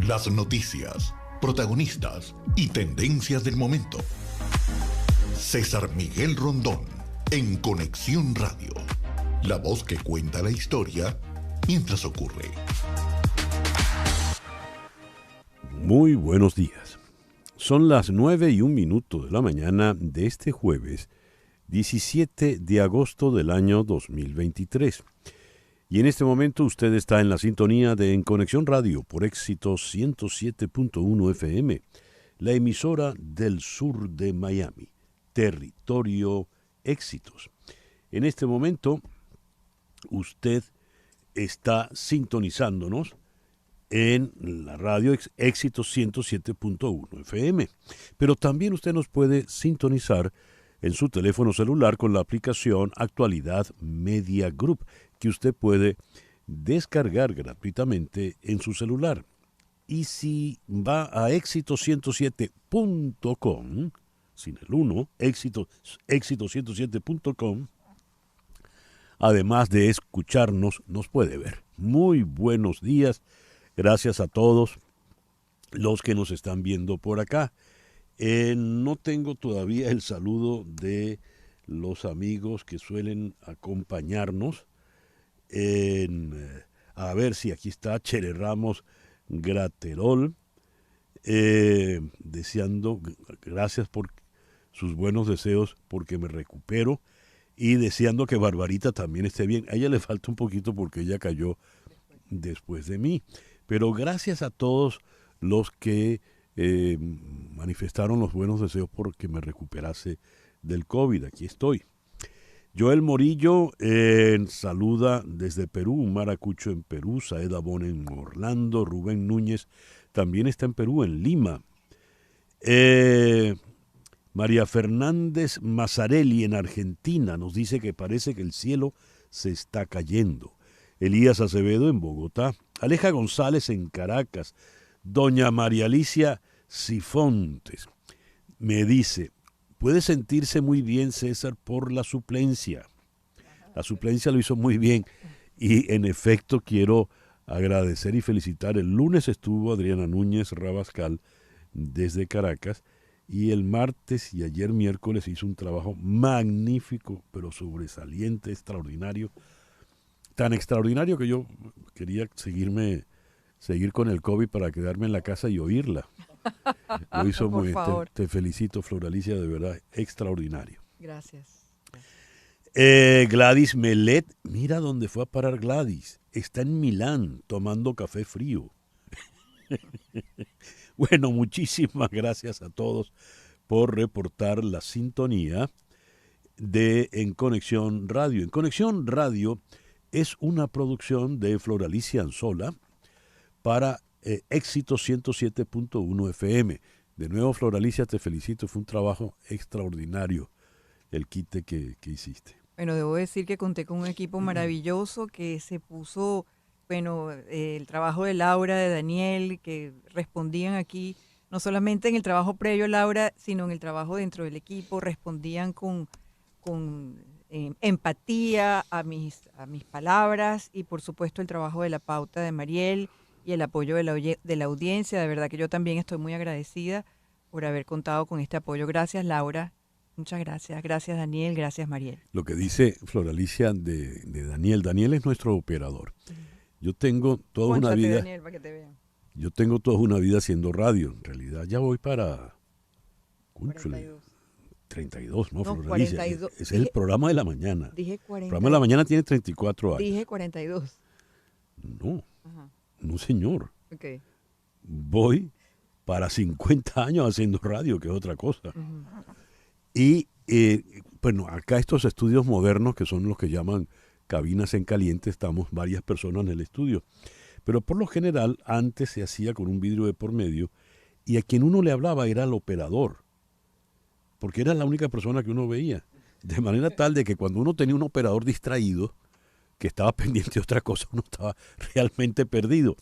Las noticias, protagonistas y tendencias del momento. César Miguel Rondón, en Conexión Radio. La voz que cuenta la historia mientras ocurre. Muy buenos días. Son las 9:01 de la mañana de este jueves, 17 de agosto del año 2023. Y en este momento usted está en la sintonía de En Conexión Radio por Éxitos 107.1 FM, la emisora del sur de Miami, territorio Éxitos. En este momento usted está sintonizándonos en la radio Éxitos 107.1 FM, pero también usted nos puede sintonizar en su teléfono celular con la aplicación Actualidad Media Group, que usted puede descargar gratuitamente en su celular. Y si va a éxitos107.com, sin el 1, éxitos107.com, además de escucharnos, nos puede ver. Muy buenos días. Gracias a todos los que nos están viendo por acá. No tengo todavía el saludo de los amigos que suelen acompañarnos. A ver si aquí está Chere Ramos Graterol, deseando, gracias por sus buenos deseos porque me recupero, y deseando que Barbarita también esté bien. A ella le falta un poquito porque ella cayó después de mí, pero gracias a todos los que manifestaron los buenos deseos porque me recuperase del COVID. Aquí estoy. Joel Morillo saluda desde Perú, un maracucho en Perú, Saeda Bon en Orlando, Rubén Núñez también está en Perú, en Lima. María Fernández Mazzarelli en Argentina nos dice que parece que el cielo se está cayendo. Elías Acevedo en Bogotá, Aleja González en Caracas, doña María Alicia Sifontes me dice: puede sentirse muy bien, César, por la suplencia. La suplencia lo hizo muy bien y en efecto quiero agradecer y felicitar. El lunes estuvo Adriana Núñez Rabascal desde Caracas y el martes y ayer miércoles hizo un trabajo magnífico, pero sobresaliente, extraordinario. Tan extraordinario que yo quería seguir con el COVID para quedarme en la casa y oírla. Lo hizo muy bien. Te felicito, Floralicia, de verdad, extraordinario. Gracias. Gladys Melet, mira dónde fue a parar Gladys. Está en Milán tomando café frío. Bueno, muchísimas gracias a todos por reportar la sintonía de En Conexión Radio. En Conexión Radio es una producción de Floralicia Anzola para Éxitos 107.1 FM. De nuevo, Floralicia, te felicito. Fue un trabajo extraordinario el quite que hiciste. Bueno, debo decir que conté con un equipo maravilloso que se puso, el trabajo de Laura, de Daniel, que respondían aquí, no solamente en el trabajo previo, Laura, sino en el trabajo dentro del equipo, respondían con empatía a mis palabras, y por supuesto el trabajo de la pauta de Mariel y el apoyo de la audiencia. De verdad que yo también estoy muy agradecida por haber contado con este apoyo. Gracias, Laura. Muchas gracias. Gracias, Daniel. Gracias, Mariel. Lo que dice Floralicia de Daniel. Daniel es nuestro operador. Yo tengo toda una vida. Daniel, para que te vean. Yo tengo toda una vida haciendo radio. En realidad ya voy para 32, ¿no, Floralicia? 42. Ese es el programa de la mañana. Dije 40. El programa de la mañana tiene 34 años. Dije 42. No. Ajá. No, señor. Okay. Voy para 50 años haciendo radio, que es otra cosa. Uh-huh. Y, acá estos estudios modernos, que son los que llaman cabinas en caliente, estamos varias personas en el estudio. Pero por lo general, antes se hacía con un vidrio de por medio, y a quien uno le hablaba era al operador, porque era la única persona que uno veía. De manera tal de que cuando uno tenía un operador distraído, que estaba pendiente de otra cosa, uno estaba realmente perdido.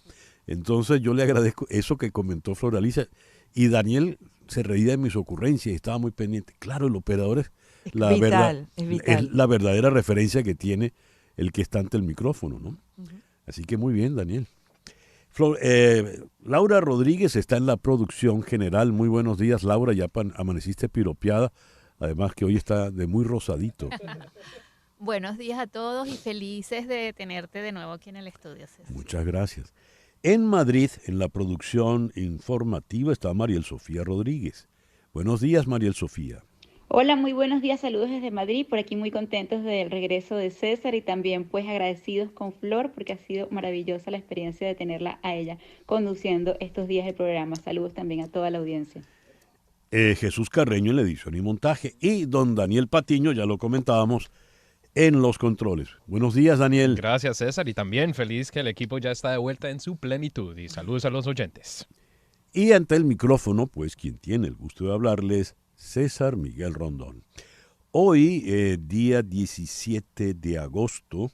Entonces yo le agradezco eso que comentó Floralicia, y Daniel se reía de mis ocurrencias y estaba muy pendiente. Claro, el operador es la verdadera referencia que tiene el que está ante el micrófono, ¿no? Uh-huh. Así que muy bien, Daniel. Laura Rodríguez está en la producción general. Muy buenos días, Laura. Ya amaneciste piropeada. Además que hoy está de muy rosadito. Buenos días a todos y felices de tenerte de nuevo aquí en el estudio, César. Muchas gracias. En Madrid, en la producción informativa, está Mariel Sofía Rodríguez. Buenos días, Mariel Sofía. Hola, muy buenos días, saludos desde Madrid, por aquí muy contentos del regreso de César y también pues agradecidos con Flor porque ha sido maravillosa la experiencia de tenerla a ella conduciendo estos días del programa. Saludos también a toda la audiencia. Jesús Carreño en la edición y montaje y don Daniel Patiño, ya lo comentábamos, en los controles. Buenos días, Daniel. Gracias, César, y también feliz que el equipo ya está de vuelta en su plenitud y saludos a los oyentes. Y ante el micrófono, pues quien tiene el gusto de hablarles, César Miguel Rondón. Hoy, día 17 de agosto,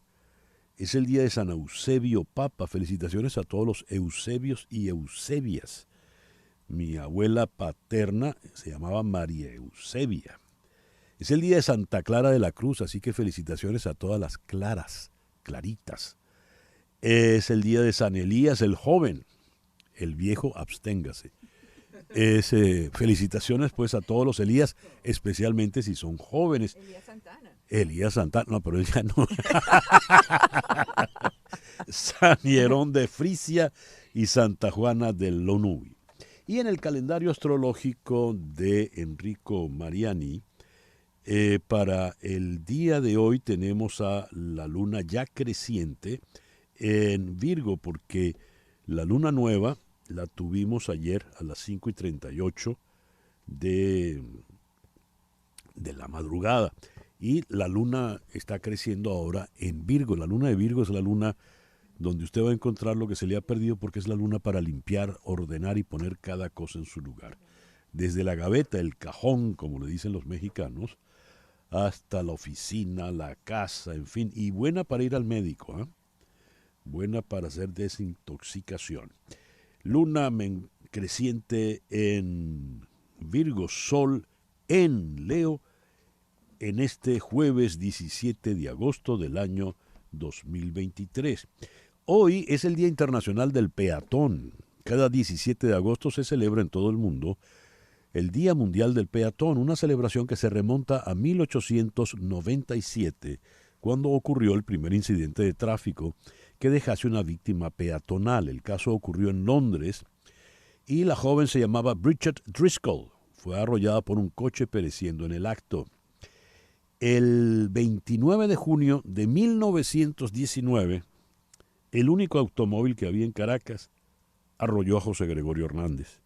es el día de San Eusebio Papa. Felicitaciones a todos los Eusebios y Eusebias. Mi abuela paterna se llamaba María Eusebia. Es el día de Santa Clara de la Cruz, así que felicitaciones a todas las claras, claritas. Es el día de San Elías el joven, el viejo absténgase. Felicitaciones pues a todos los Elías, especialmente si son jóvenes. Elías Santana. Elías Santana, no, pero él ya no. San Hierón de Frisia y Santa Juana del Lonuy. Y en el calendario astrológico de Enrico Mariani, para el día de hoy tenemos a la luna ya creciente en Virgo, porque la luna nueva la tuvimos ayer a las 5:38 de la madrugada. Y la luna está creciendo ahora en Virgo. La luna de Virgo es la luna donde usted va a encontrar lo que se le ha perdido, porque es la luna para limpiar, ordenar y poner cada cosa en su lugar. Desde la gaveta, el cajón, como le dicen los mexicanos, hasta la oficina, la casa, en fin. Y buena para ir al médico, ¿eh? Buena para hacer desintoxicación. Luna creciente en Virgo, Sol en Leo, en este jueves 17 de agosto del año 2023. Hoy es el Día Internacional del Peatón. Cada 17 de agosto se celebra en todo el mundo el Día Mundial del Peatón, una celebración que se remonta a 1897, cuando ocurrió el primer incidente de tráfico que dejase una víctima peatonal. El caso ocurrió en Londres y la joven se llamaba Bridget Driscoll. Fue arrollada por un coche pereciendo en el acto. El 29 de junio de 1919, el único automóvil que había en Caracas arrolló a José Gregorio Hernández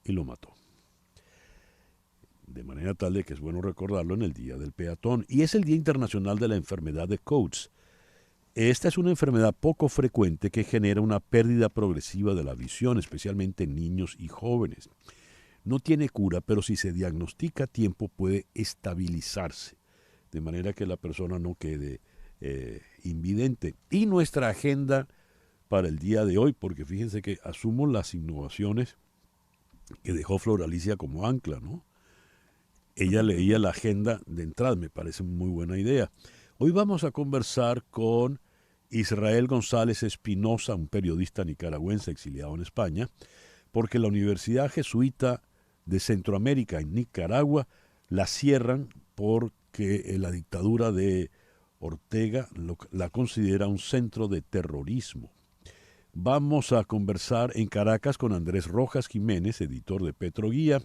y lo mató. De manera tal de que es bueno recordarlo en el Día del Peatón. Y es el Día Internacional de la Enfermedad de Coates. Esta es una enfermedad poco frecuente que genera una pérdida progresiva de la visión, especialmente en niños y jóvenes. No tiene cura, pero si se diagnostica a tiempo puede estabilizarse, de manera que la persona no quede invidente. Y nuestra agenda para el día de hoy, porque fíjense que asumo las innovaciones que dejó Flor Alicia como ancla, ¿no? Ella leía la agenda de entrada, me parece muy buena idea. Hoy vamos a conversar con Israel González Espinosa, un periodista nicaragüense exiliado en España, porque la Universidad Jesuita de Centroamérica en Nicaragua la cierran porque la dictadura de Ortega la considera un centro de terrorismo. Vamos a conversar en Caracas con Andrés Rojas Jiménez, editor de Petroguía.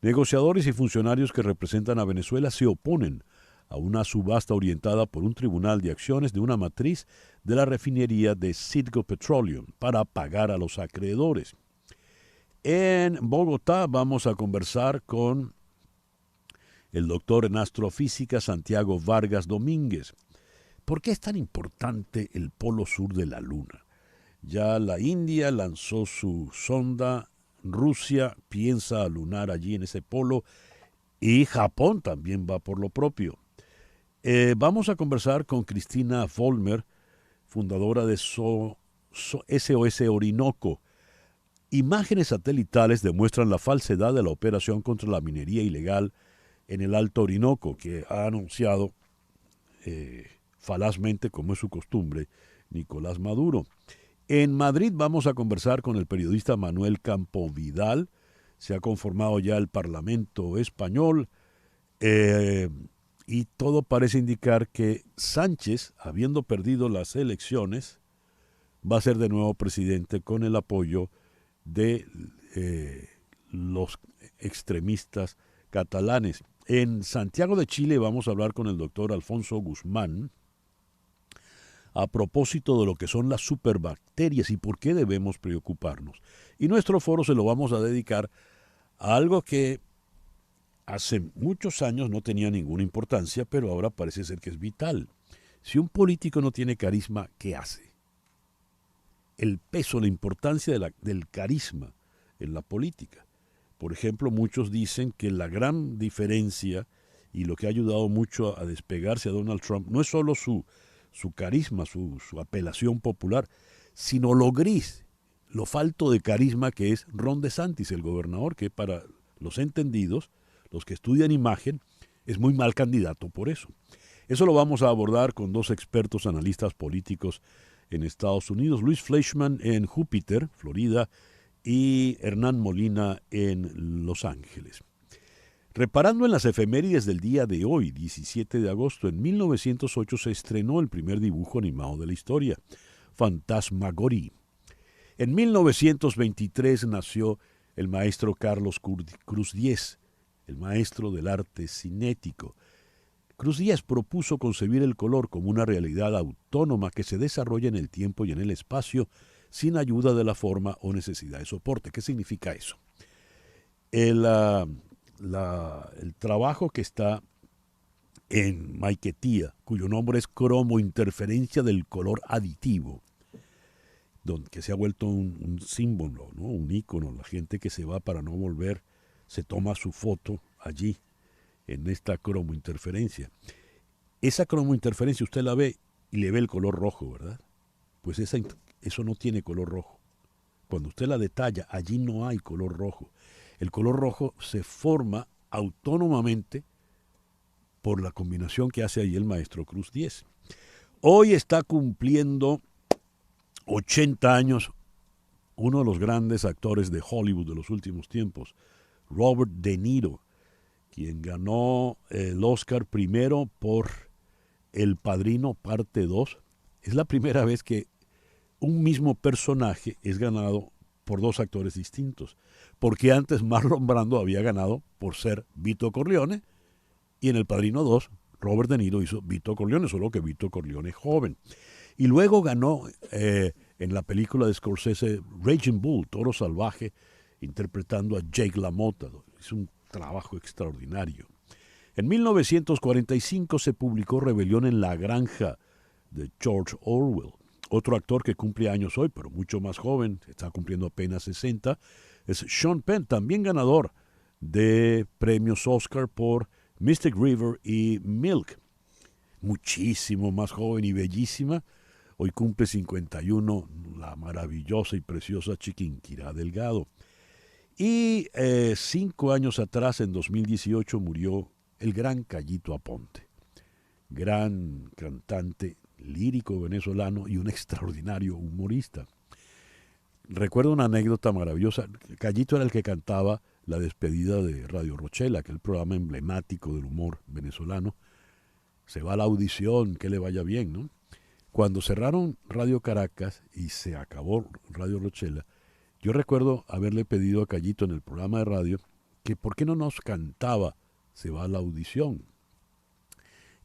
Negociadores y funcionarios que representan a Venezuela se oponen a una subasta orientada por un tribunal de acciones de una matriz de la refinería de Citgo Petroleum para pagar a los acreedores. En Bogotá vamos a conversar con el doctor en astrofísica Santiago Vargas Domínguez. ¿Por qué es tan importante el polo sur de la Luna? Ya la India lanzó su sonda, Rusia piensa alunar allí en ese polo y Japón también va por lo propio. Vamos a conversar con Cristina Vollmer, fundadora de SOS Orinoco. Imágenes satelitales demuestran la falsedad de la operación contra la minería ilegal en el Alto Orinoco, que ha anunciado falazmente, como es su costumbre, Nicolás Maduro. En Madrid vamos a conversar con el periodista Manuel Campo Vidal. Se ha conformado ya el Parlamento español y todo parece indicar que Sánchez, habiendo perdido las elecciones, va a ser de nuevo presidente con el apoyo de los extremistas catalanes. En Santiago de Chile vamos a hablar con el doctor Alfonso Guzmán a propósito de lo que son las superbacterias y por qué debemos preocuparnos. Y nuestro foro se lo vamos a dedicar a algo que hace muchos años no tenía ninguna importancia, pero ahora parece ser que es vital. Si un político no tiene carisma, ¿qué hace? El peso, la importancia del carisma en la política. Por ejemplo, muchos dicen que la gran diferencia y lo que ha ayudado mucho a despegarse a Donald Trump no es solo su carisma, su apelación popular, sino lo gris, lo falto de carisma que es Ron DeSantis, el gobernador, que para los entendidos, los que estudian imagen, es muy mal candidato por eso. Eso lo vamos a abordar con dos expertos analistas políticos en Estados Unidos, Luis Fleischman en Júpiter, Florida, y Hernán Molina en Los Ángeles. Reparando en las efemérides del día de hoy, 17 de agosto, en 1908 se estrenó el primer dibujo animado de la historia, Fantasmagorie. En 1923 nació el maestro Carlos Cruz Diez, el maestro del arte cinético. Cruz Diez propuso concebir el color como una realidad autónoma que se desarrolla en el tiempo y en el espacio sin ayuda de la forma o necesidad de soporte. ¿Qué significa eso? El trabajo que está en Maiquetía, cuyo nombre es cromointerferencia del color aditivo, que se ha vuelto un símbolo, ¿no? Un ícono. La gente que se va para no volver se toma su foto allí, en esta cromointerferencia. Esa cromointerferencia usted la ve y le ve el color rojo, ¿verdad? Pues eso no tiene color rojo. Cuando usted la detalla, allí no hay color rojo. El color rojo se forma autónomamente por la combinación que hace ahí el maestro Cruz Diez. Hoy está cumpliendo 80 años uno de los grandes actores de Hollywood de los últimos tiempos, Robert De Niro, quien ganó el Oscar primero por El Padrino Parte 2. Es la primera vez que un mismo personaje es ganado por dos actores distintos, porque antes Marlon Brando había ganado por ser Vito Corleone y en El Padrino 2 Robert De Niro hizo Vito Corleone, solo que Vito Corleone joven. Y luego ganó en la película de Scorsese Raging Bull, Toro Salvaje, interpretando a Jake LaMotta. Es un trabajo extraordinario. En 1945 se publicó Rebelión en la Granja de George Orwell. Otro actor que cumple años hoy, pero mucho más joven, está cumpliendo apenas 60, es Sean Penn, también ganador de premios Oscar por Mystic River y Milk. Muchísimo más joven y bellísima. Hoy cumple 51, la maravillosa y preciosa Chiquinquirá Delgado. Y 5 años atrás, en 2018, murió el gran Callito Aponte, gran cantante lírico venezolano y un extraordinario humorista. Recuerdo una anécdota maravillosa. Callito era el que cantaba la despedida de Radio Rochela, aquel programa emblemático del humor venezolano. Se va a la audición, que le vaya bien, ¿no? Cuando cerraron Radio Caracas y se acabó Radio Rochela, yo recuerdo haberle pedido a Callito en el programa de radio que por qué no nos cantaba Se va a la audición.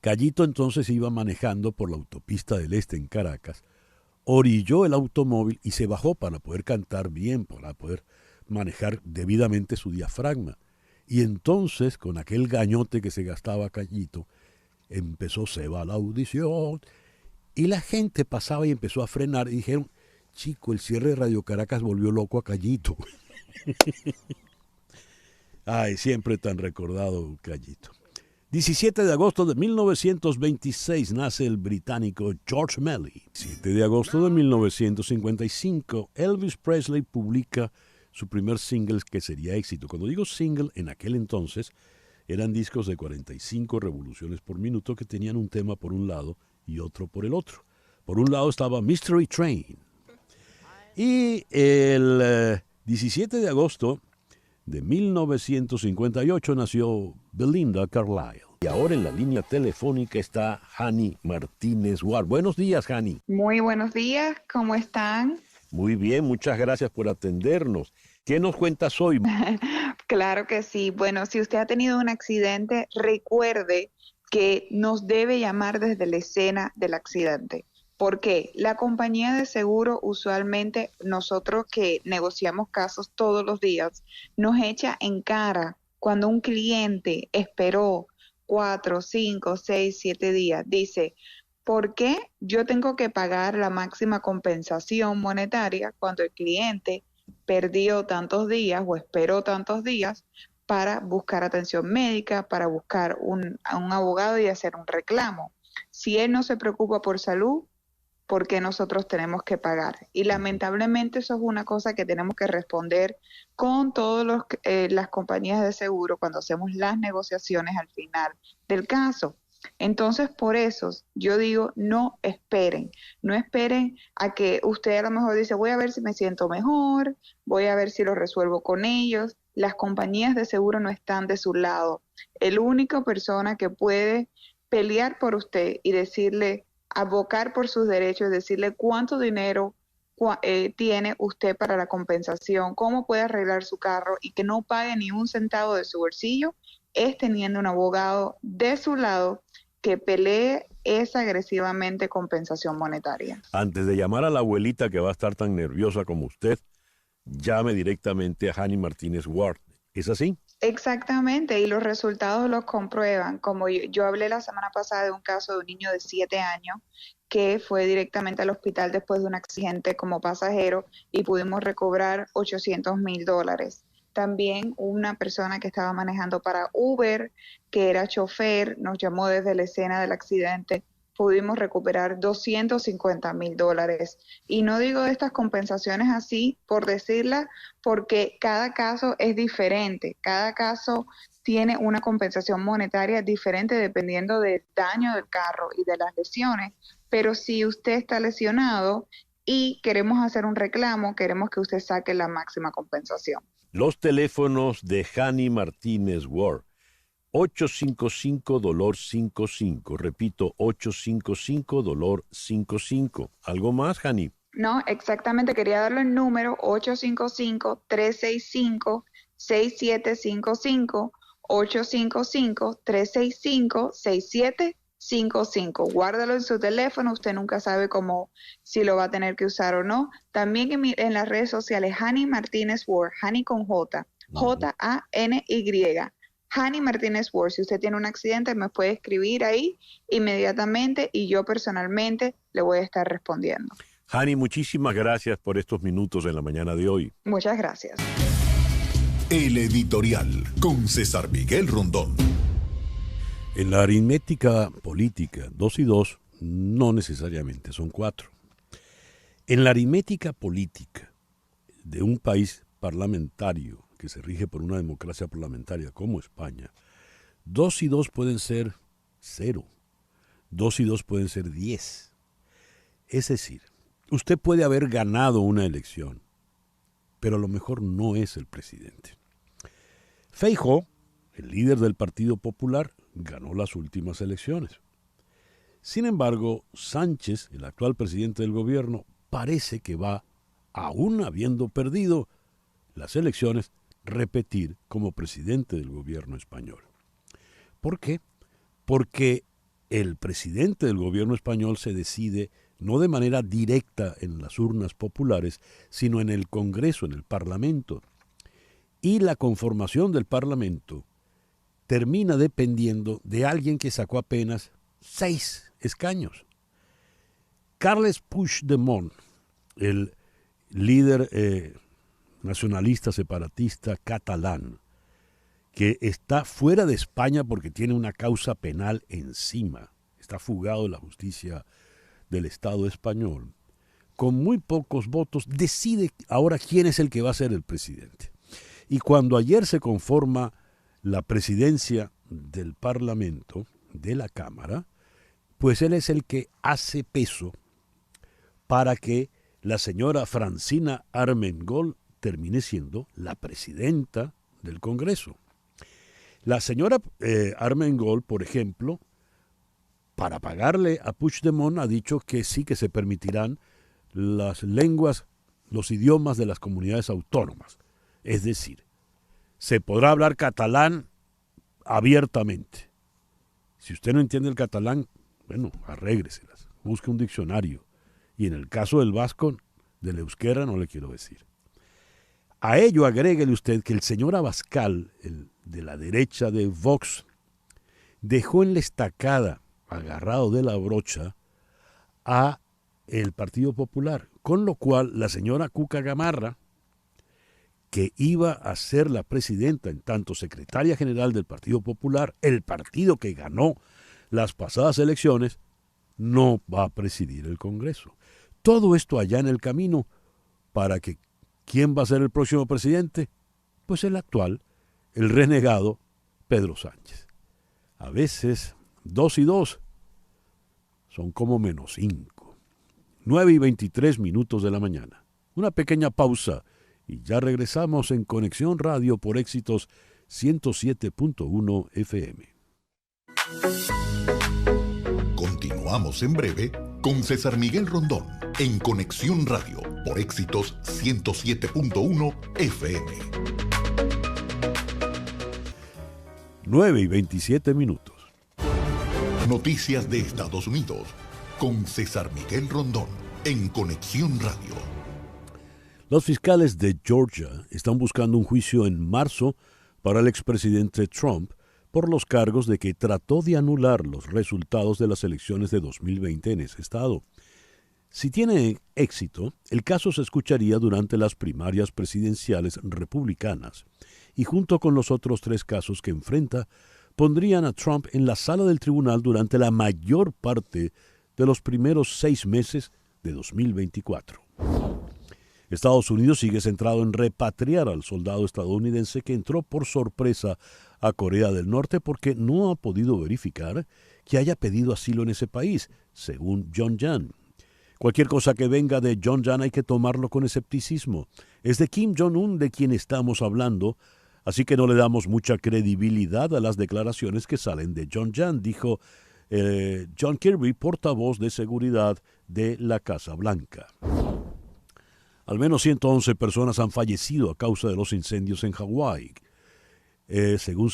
Callito entonces iba manejando por la autopista del Este en Caracas, orilló el automóvil y se bajó para poder cantar bien, para poder manejar debidamente su diafragma. Y entonces, con aquel gañote que se gastaba Callito, empezó Se va a la audición. Y la gente pasaba y empezó a frenar y dijeron, chico, el cierre de Radio Caracas volvió loco a Callito. Ay, siempre tan recordado Callito. 17 de agosto de 1926 nace el británico George Melly. 7 de agosto de 1955, Elvis Presley publica su primer single que sería éxito. Cuando digo single, en aquel entonces eran discos de 45 revoluciones por minuto que tenían un tema por un lado y otro por el otro. Por un lado estaba Mystery Train. Y el 17 de agosto de 1958 nació Belinda Carlisle. Y ahora en la línea telefónica está Hani Martínez Ward. Buenos días, Hani. Muy buenos días, ¿cómo están? Muy bien, muchas gracias por atendernos. ¿Qué nos cuentas hoy? Claro que sí. Bueno, si usted ha tenido un accidente, recuerde que nos debe llamar desde la escena del accidente. Porque la compañía de seguro, usualmente nosotros que negociamos casos todos los días, nos echa en cara cuando un cliente esperó 4, 5, 6, 7 días. Dice, ¿por qué yo tengo que pagar la máxima compensación monetaria cuando el cliente perdió tantos días o esperó tantos días para buscar atención médica, para buscar a un abogado y hacer un reclamo? Si él no se preocupa por salud, ¿por qué nosotros tenemos que pagar? Y lamentablemente eso es una cosa que tenemos que responder con todas las compañías de seguro cuando hacemos las negociaciones al final del caso. Entonces, por eso yo digo, no esperen a que usted a lo mejor dice, voy a ver si me siento mejor, voy a ver si lo resuelvo con ellos. Las compañías de seguro no están de su lado. La única persona que puede pelear por usted y decirle, abocar por sus derechos, decirle cuánto dinero tiene usted para la compensación, cómo puede arreglar su carro y que no pague ni un centavo de su bolsillo, es teniendo un abogado de su lado que pelee esa agresivamente compensación monetaria. Antes de llamar a la abuelita que va a estar tan nerviosa como usted, llame directamente a Hani Martínez Ward. ¿Es así? Exactamente, y los resultados los comprueban. Como yo hablé la semana pasada de un caso de un niño de 7 años que fue directamente al hospital después de un accidente como pasajero y pudimos recobrar $800,000. También una persona que estaba manejando para Uber, que era chofer, nos llamó desde la escena del accidente, pudimos recuperar $250,000. Y no digo estas compensaciones así por decirlas, porque cada caso es diferente, cada caso tiene una compensación monetaria diferente dependiendo del daño del carro y de las lesiones. Pero si usted está lesionado y queremos hacer un reclamo, queremos que usted saque la máxima compensación. Los teléfonos de Hani Martínez Ward. 855-DOLOR-55. Repito, 855-DOLOR-55. ¿Algo más, Hani? No, exactamente. Quería darle el número 855-365-6755. 855-365-6755. Guárdalo en su teléfono. Usted nunca sabe si lo va a tener que usar o no. También en las redes sociales, Hani Martínez Ward, Hani con J, J-A-N-Y. Hani Martínez Ward, si usted tiene un accidente me puede escribir ahí inmediatamente y yo personalmente le voy a estar respondiendo. Hani, muchísimas gracias por estos minutos en la mañana de hoy. Muchas gracias. El editorial con César Miguel Rondón. En la aritmética política, 2 y 2 no necesariamente son 4. En la aritmética política de un país parlamentario que se rige por una democracia parlamentaria como España, 2 y 2 pueden ser 0, 2 y 2 pueden ser 10. Es decir, usted puede haber ganado una elección, pero a lo mejor no es el presidente. Feijóo, el líder del Partido Popular, ganó las últimas elecciones. Sin embargo, Sánchez, el actual presidente del gobierno, parece que va, aún habiendo perdido las elecciones, repetir como presidente del gobierno español. ¿Por qué? Porque el presidente del gobierno español se decide no de manera directa en las urnas populares, sino en el Congreso, en el Parlamento. Y la conformación del Parlamento termina dependiendo de alguien que sacó apenas 6 escaños. Carles Puigdemont, el líder nacionalista separatista catalán, que está fuera de España porque tiene una causa penal encima, está fugado de la justicia del Estado español, con muy pocos votos decide ahora quién es el que va a ser el presidente. Y cuando ayer se conforma la presidencia del Parlamento, de la Cámara, pues él es el que hace peso para que la señora Francina Armengol termine siendo la presidenta del Congreso. La señora Armengol, por ejemplo, para pagarle a Puigdemont ha dicho que sí que se permitirán las lenguas, los idiomas de las comunidades autónomas. Es decir, se podrá hablar catalán abiertamente. Si usted no entiende el catalán, bueno, arrégreselas, busque un diccionario. Y en el caso del vasco, del euskera, no le quiero decir. A ello agréguele usted que el señor Abascal, el de la derecha de Vox, dejó en la estacada, agarrado de la brocha, a el Partido Popular, con lo cual la señora Cuca Gamarra, que iba a ser la presidenta, en tanto secretaria general del Partido Popular, el partido que ganó las pasadas elecciones, no va a presidir el Congreso. Todo esto allá en el camino para que, ¿quién va a ser el próximo presidente? Pues el actual, el renegado Pedro Sánchez. A veces 2 y 2 son como -5. 9:23 de la mañana. Una pequeña pausa y ya regresamos en Conexión Radio por Éxitos 107.1 FM. Continuamos en breve con César Miguel Rondón en Conexión Radio por Éxitos 107.1 FM. 9:27. Noticias de Estados Unidos con César Miguel Rondón en Conexión Radio. Los fiscales de Georgia están buscando un juicio en marzo para el expresidente Trump por los cargos de que trató de anular los resultados de las elecciones de 2020 en ese estado. Si tiene éxito, el caso se escucharía durante las primarias presidenciales republicanas y junto con los otros 3 casos que enfrenta, pondrían a Trump en la sala del tribunal durante la mayor parte de los primeros 6 meses de 2024. Estados Unidos sigue centrado en repatriar al soldado estadounidense que entró por sorpresa a Corea del Norte porque no ha podido verificar que haya pedido asilo en ese país, según Pyongyang. Cualquier cosa que venga de Pyongyang hay que tomarlo con escepticismo. Es de Kim Jong-un de quien estamos hablando, así que no le damos mucha credibilidad a las declaraciones que salen de Pyongyang, dijo John Kirby, portavoz de seguridad de la Casa Blanca. Al menos 111 personas han fallecido a causa de los incendios en Hawái. Según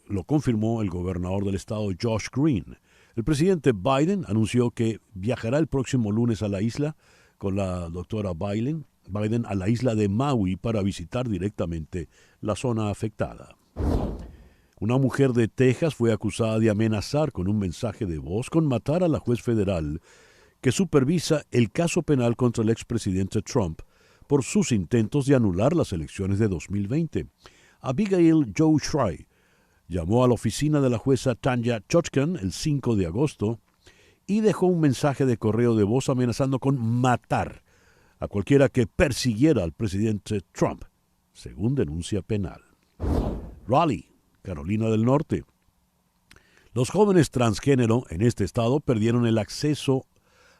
lo confirmó el gobernador del estado Josh Green. El presidente Biden anunció que viajará el próximo lunes a la isla con la doctora Biden a la isla de Maui para visitar directamente la zona afectada. Una mujer de Texas fue acusada de amenazar con un mensaje de voz con matar a la juez federal que supervisa el caso penal contra el expresidente Trump por sus intentos de anular las elecciones de 2020. Abigail Joe Schrey llamó a la oficina de la jueza Tanya Chutkan el 5 de agosto y dejó un mensaje de correo de voz amenazando con matar a cualquiera que persiguiera al presidente Trump, según denuncia penal. Raleigh, Carolina del Norte. Los jóvenes transgénero en este estado perdieron el acceso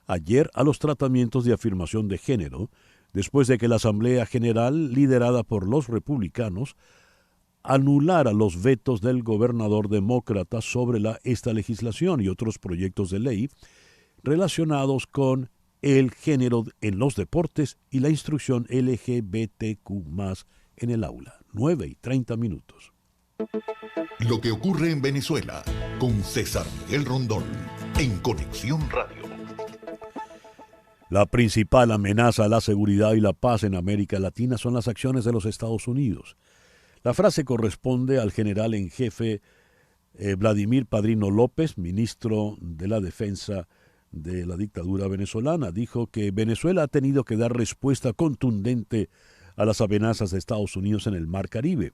ayer a los tratamientos de afirmación de género, después de que la Asamblea General, liderada por los republicanos, anulara los vetos del gobernador demócrata sobre esta legislación y otros proyectos de ley relacionados con el género en los deportes y la instrucción LGBTQ+ en el aula. 9:30. Lo que ocurre en Venezuela con César Miguel Rondón en Conexión Radio. La principal amenaza a la seguridad y la paz en América Latina son las acciones de los Estados Unidos. La frase corresponde al general en jefe Vladimir Padrino López, ministro de la Defensa de la dictadura venezolana. Dijo que Venezuela ha tenido que dar respuesta contundente a las amenazas de Estados Unidos en el Mar Caribe.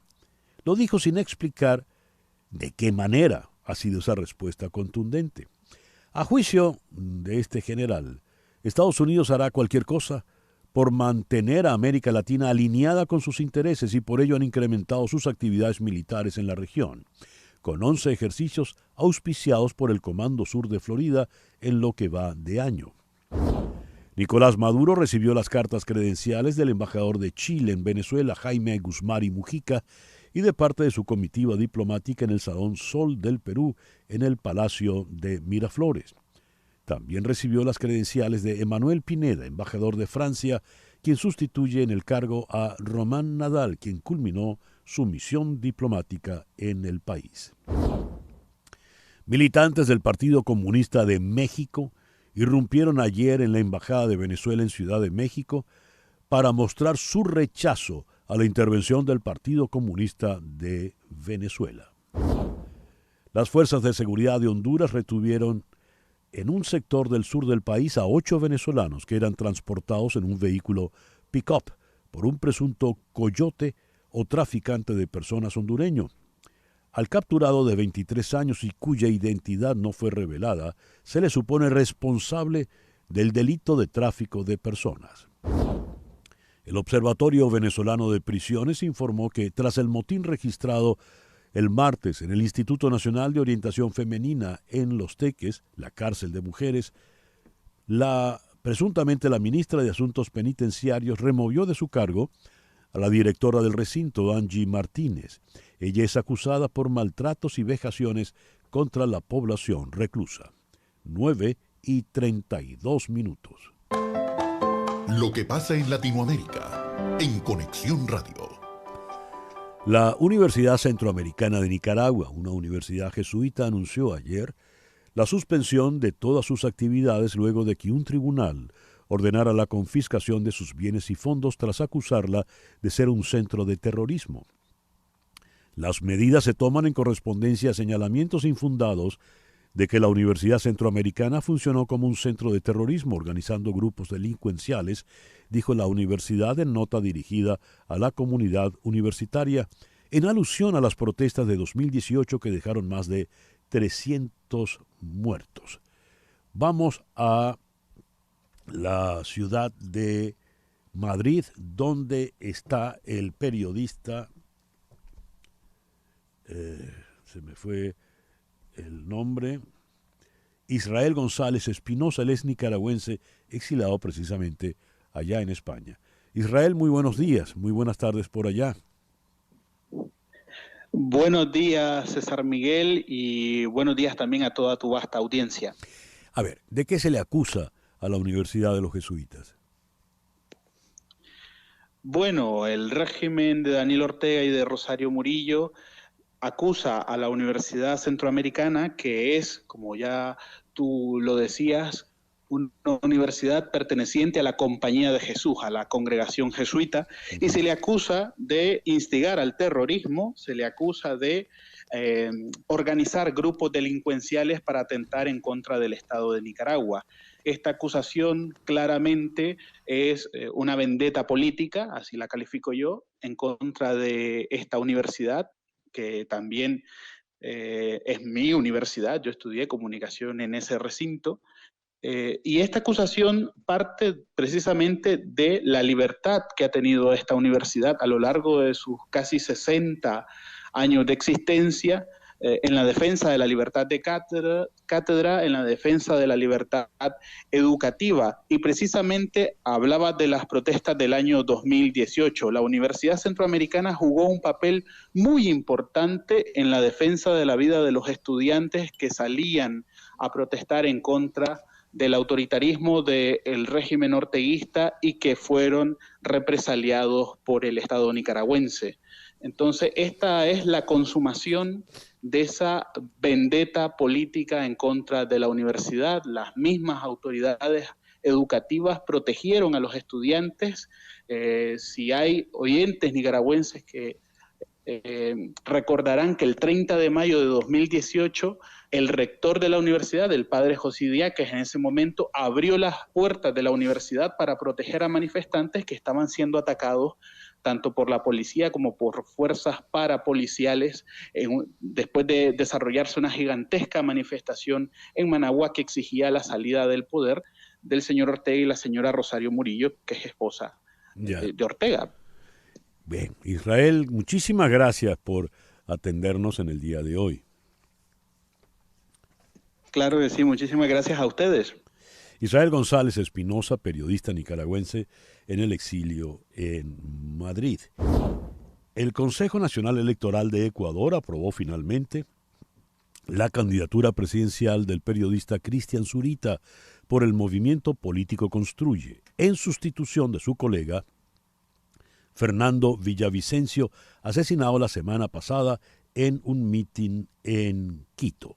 Lo dijo sin explicar de qué manera ha sido esa respuesta contundente. A juicio de este general, Estados Unidos hará cualquier cosa por mantener a América Latina alineada con sus intereses y por ello han incrementado sus actividades militares en la región, con 11 ejercicios auspiciados por el Comando Sur de Florida en lo que va de año. Nicolás Maduro recibió las cartas credenciales del embajador de Chile en Venezuela, Jaime Guzmán y Mujica, y de parte de su comitiva diplomática en el Salón Sol del Perú, en el Palacio de Miraflores. También recibió las credenciales de Emmanuel Pineda, embajador de Francia, quien sustituye en el cargo a Román Nadal, quien culminó su misión diplomática en el país. Militantes del Partido Comunista de México irrumpieron ayer en la Embajada de Venezuela en Ciudad de México para mostrar su rechazo a la intervención del Partido Comunista de Venezuela. Las fuerzas de seguridad de Honduras retuvieron en un sector del sur del país a 8 venezolanos que eran transportados en un vehículo pick-up por un presunto coyote o traficante de personas hondureño. Al capturado de 23 años y cuya identidad no fue revelada, se le supone responsable del delito de tráfico de personas. El Observatorio Venezolano de Prisiones informó que tras el motín registrado el martes en el Instituto Nacional de Orientación Femenina en Los Teques, la cárcel de mujeres, presuntamente la ministra de Asuntos Penitenciarios removió de su cargo a la directora del recinto, Angie Martínez. Ella es acusada por maltratos y vejaciones contra la población reclusa. 9:32. Lo que pasa en Latinoamérica, en Conexión Radio. La Universidad Centroamericana de Nicaragua, una universidad jesuita, anunció ayer la suspensión de todas sus actividades luego de que un tribunal ordenara la confiscación de sus bienes y fondos tras acusarla de ser un centro de terrorismo. Las medidas se toman en correspondencia a señalamientos infundados de que la Universidad Centroamericana funcionó como un centro de terrorismo organizando grupos delincuenciales, dijo la universidad en nota dirigida a la comunidad universitaria, en alusión a las protestas de 2018 que dejaron más de 300 muertos. Vamos a la ciudad de Madrid, donde está el periodista, se me fue el nombre, Israel González Espinosa. Él es nicaragüense, exilado precisamente allá en España. Israel, muy buenos días, muy buenas tardes por allá. Buenos días, César Miguel, y buenos días también a toda tu vasta audiencia. A ver, ¿de qué se le acusa a la Universidad de los Jesuitas? Bueno, el régimen de Daniel Ortega y de Rosario Murillo acusa a la Universidad Centroamericana, que es, como ya tú lo decías, una universidad perteneciente a la Compañía de Jesús, a la congregación jesuita, y se le acusa de instigar al terrorismo, se le acusa de organizar grupos delincuenciales para atentar en contra del Estado de Nicaragua. Esta acusación claramente es una vendetta política, así la califico yo, en contra de esta universidad, que también es mi universidad. Yo estudié comunicación en ese recinto. Y esta acusación parte precisamente de la libertad que ha tenido esta universidad a lo largo de sus casi 60 años de existencia, en la defensa de la libertad de cátedra, en la defensa de la libertad educativa. Y precisamente hablaba de las protestas del año 2018. La Universidad Centroamericana jugó un papel muy importante en la defensa de la vida de los estudiantes que salían a protestar en contra del autoritarismo del régimen orteguista y que fueron represaliados por el Estado nicaragüense. Entonces, esta es la consumación de esa vendetta política en contra de la universidad. Las mismas autoridades educativas protegieron a los estudiantes. Si hay oyentes nicaragüenses que recordarán que el 30 de mayo de 2018 el rector de la universidad, el padre José Diáquez, en ese momento abrió las puertas de la universidad para proteger a manifestantes que estaban siendo atacados tanto por la policía como por fuerzas parapoliciales, después de desarrollarse una gigantesca manifestación en Managua que exigía la salida del poder del señor Ortega y la señora Rosario Murillo, que es esposa de Ortega. Bien, Israel, muchísimas gracias por atendernos en el día de hoy. Claro que sí, muchísimas gracias a ustedes. Israel González Espinosa, periodista nicaragüense en el exilio en Madrid. El Consejo Nacional Electoral de Ecuador aprobó finalmente la candidatura presidencial del periodista Cristian Zurita por el movimiento político Construye, en sustitución de su colega Fernando Villavicencio, asesinado la semana pasada en un mitin en Quito.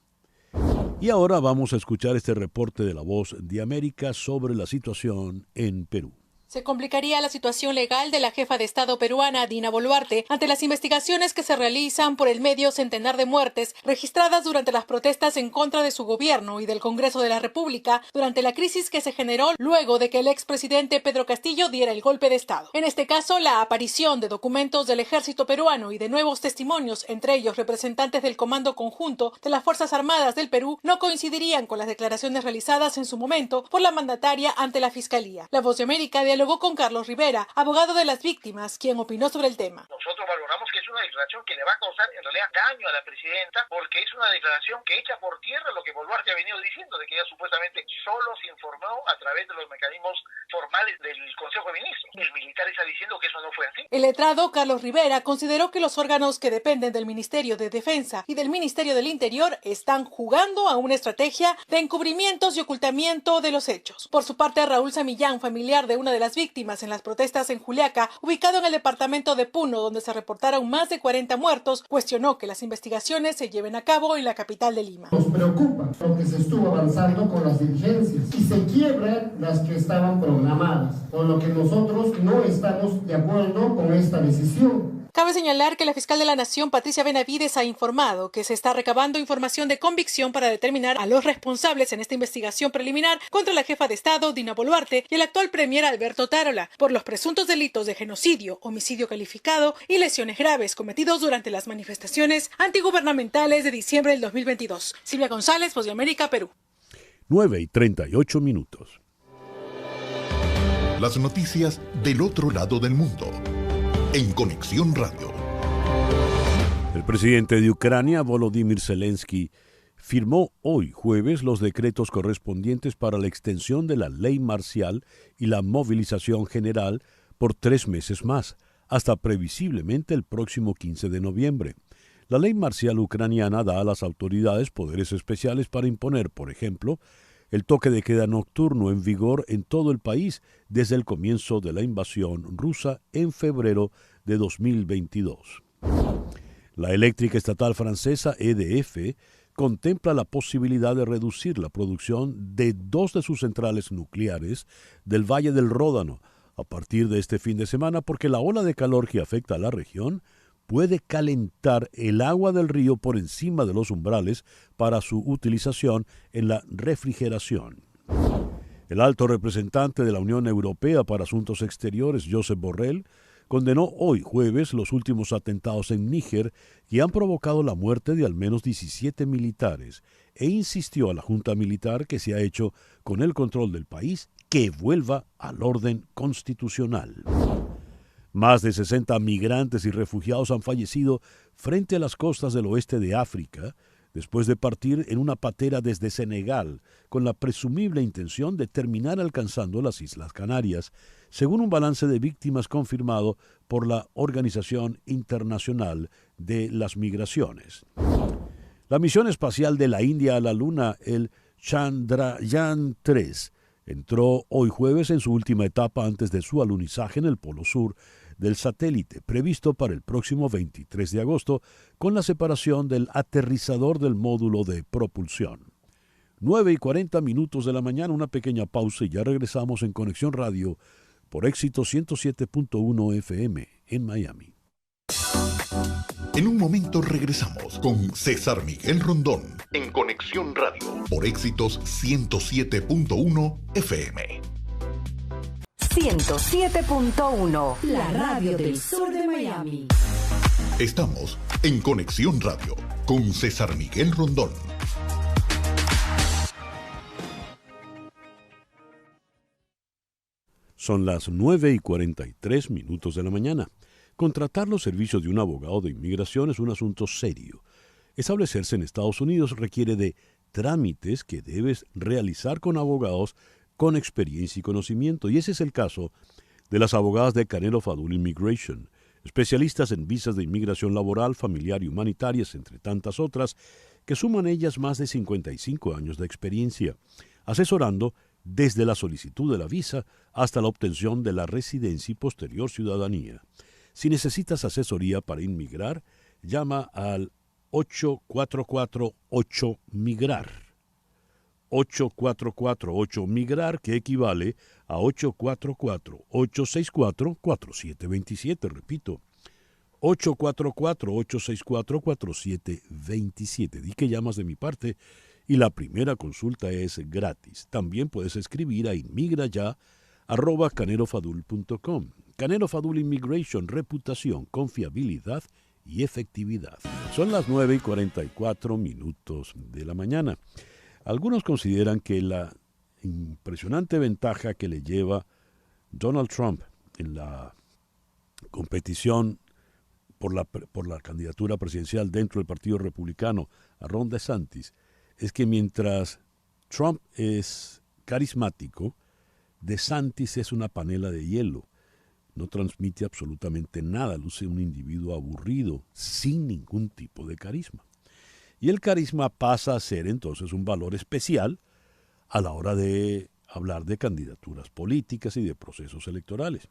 Y ahora vamos a escuchar este reporte de La Voz de América sobre la situación en Perú. Se complicaría la situación legal de la jefa de Estado peruana, Dina Boluarte, ante las investigaciones que se realizan por el medio centenar de muertes registradas durante las protestas en contra de su gobierno y del Congreso de la República durante la crisis que se generó luego de que el expresidente Pedro Castillo diera el golpe de Estado. En este caso, la aparición de documentos del ejército peruano y de nuevos testimonios, entre ellos representantes del Comando Conjunto de las Fuerzas Armadas del Perú, no coincidirían con las declaraciones realizadas en su momento por la mandataria ante la Fiscalía. La Voz de América dialogó con Carlos Rivera, abogado de las víctimas, quien opinó sobre el tema. Nosotros valoramos que es una declaración que le va a causar en realidad daño a la presidenta, porque es una declaración que echa por tierra lo que Boluarte ha venido diciendo, de que ella supuestamente solo se informó a través de los mecanismos formales del Consejo de Ministros. El militar está diciendo que eso no fue así. El letrado Carlos Rivera consideró que los órganos que dependen del Ministerio de Defensa y del Ministerio del Interior están jugando a una estrategia de encubrimientos y ocultamiento de los hechos. Por su parte, Raúl Samillán, familiar de una de las víctimas en las protestas en Juliaca, ubicado en el departamento de Puno, donde se reportaron más de 40 muertos, cuestionó que las investigaciones se lleven a cabo en la capital de Lima. Nos preocupa lo que se estuvo avanzando con las diligencias y se quiebran las que estaban programadas, por lo que nosotros no estamos de acuerdo con esta decisión. Cabe señalar que la fiscal de la Nación, Patricia Benavides, ha informado que se está recabando información de convicción para determinar a los responsables en esta investigación preliminar contra la jefa de Estado, Dina Boluarte, y el actual premier Alberto Tarola, por los presuntos delitos de genocidio, homicidio calificado y lesiones graves cometidos durante las manifestaciones antigubernamentales de diciembre del 2022. Silvia González, Voz de América, Perú. 9:38. Las noticias del otro lado del mundo. En Conexión Radio. El presidente de Ucrania, Volodymyr Zelensky, firmó hoy jueves los decretos correspondientes para la extensión de la ley marcial y la movilización general por 3 meses más, hasta previsiblemente el próximo 15 de noviembre. La ley marcial ucraniana da a las autoridades poderes especiales para imponer, por ejemplo, el toque de queda nocturno en vigor en todo el país desde el comienzo de la invasión rusa en febrero de 2022. La eléctrica estatal francesa EDF contempla la posibilidad de reducir la producción de 2 de sus centrales nucleares del Valle del Ródano a partir de este fin de semana porque la ola de calor que afecta a la región puede calentar el agua del río por encima de los umbrales para su utilización en la refrigeración. El alto representante de la Unión Europea para Asuntos Exteriores, Josep Borrell, condenó hoy jueves los últimos atentados en Níger que han provocado la muerte de al menos 17 militares e insistió a la junta militar que se ha hecho con el control del país que vuelva al orden constitucional. Más de 60 migrantes y refugiados han fallecido frente a las costas del oeste de África después de partir en una patera desde Senegal con la presumible intención de terminar alcanzando las Islas Canarias, según un balance de víctimas confirmado por la Organización Internacional de las Migraciones. La misión espacial de la India a la Luna, el Chandrayaan-3, entró hoy jueves en su última etapa antes de su alunizaje en el polo sur del satélite, previsto para el próximo 23 de agosto, con la separación del aterrizador del módulo de propulsión. 9:40 de la mañana, una pequeña pausa y ya regresamos en Conexión Radio por Éxito 107.1 FM en Miami. En un momento regresamos con César Miguel Rondón en Conexión Radio por Éxitos 107.1 FM. 107.1, la radio del sur de Miami. Estamos en Conexión Radio con César Miguel Rondón. Son las 9:43 de la mañana. Contratar los servicios de un abogado de inmigración es un asunto serio. Establecerse en Estados Unidos requiere de trámites que debes realizar con abogados con experiencia y conocimiento. Y ese es el caso de las abogadas de Canelo Fadul Immigration, especialistas en visas de inmigración laboral, familiar y humanitarias, entre tantas otras, que suman ellas más de 55 años de experiencia, asesorando desde la solicitud de la visa hasta la obtención de la residencia y posterior ciudadanía. Si necesitas asesoría para inmigrar, llama al 844-8-MIGRAR. 844-8-MIGRAR, que equivale a 844-864-4727. Repito, 844-864-4727. Di que llamas de mi parte y la primera consulta es gratis. También puedes escribir a inmigraya@canelofadul.com. Canelo Fadul Immigration, reputación, confiabilidad y efectividad. Son las 9:44 de la mañana. Algunos consideran que la impresionante ventaja que le lleva Donald Trump en la competición por la candidatura presidencial dentro del Partido Republicano a Ron DeSantis es que mientras Trump es carismático, DeSantis es una panela de hielo. No transmite absolutamente nada, luce un individuo aburrido, sin ningún tipo de carisma. Y el carisma pasa a ser entonces un valor especial a la hora de hablar de candidaturas políticas y de procesos electorales.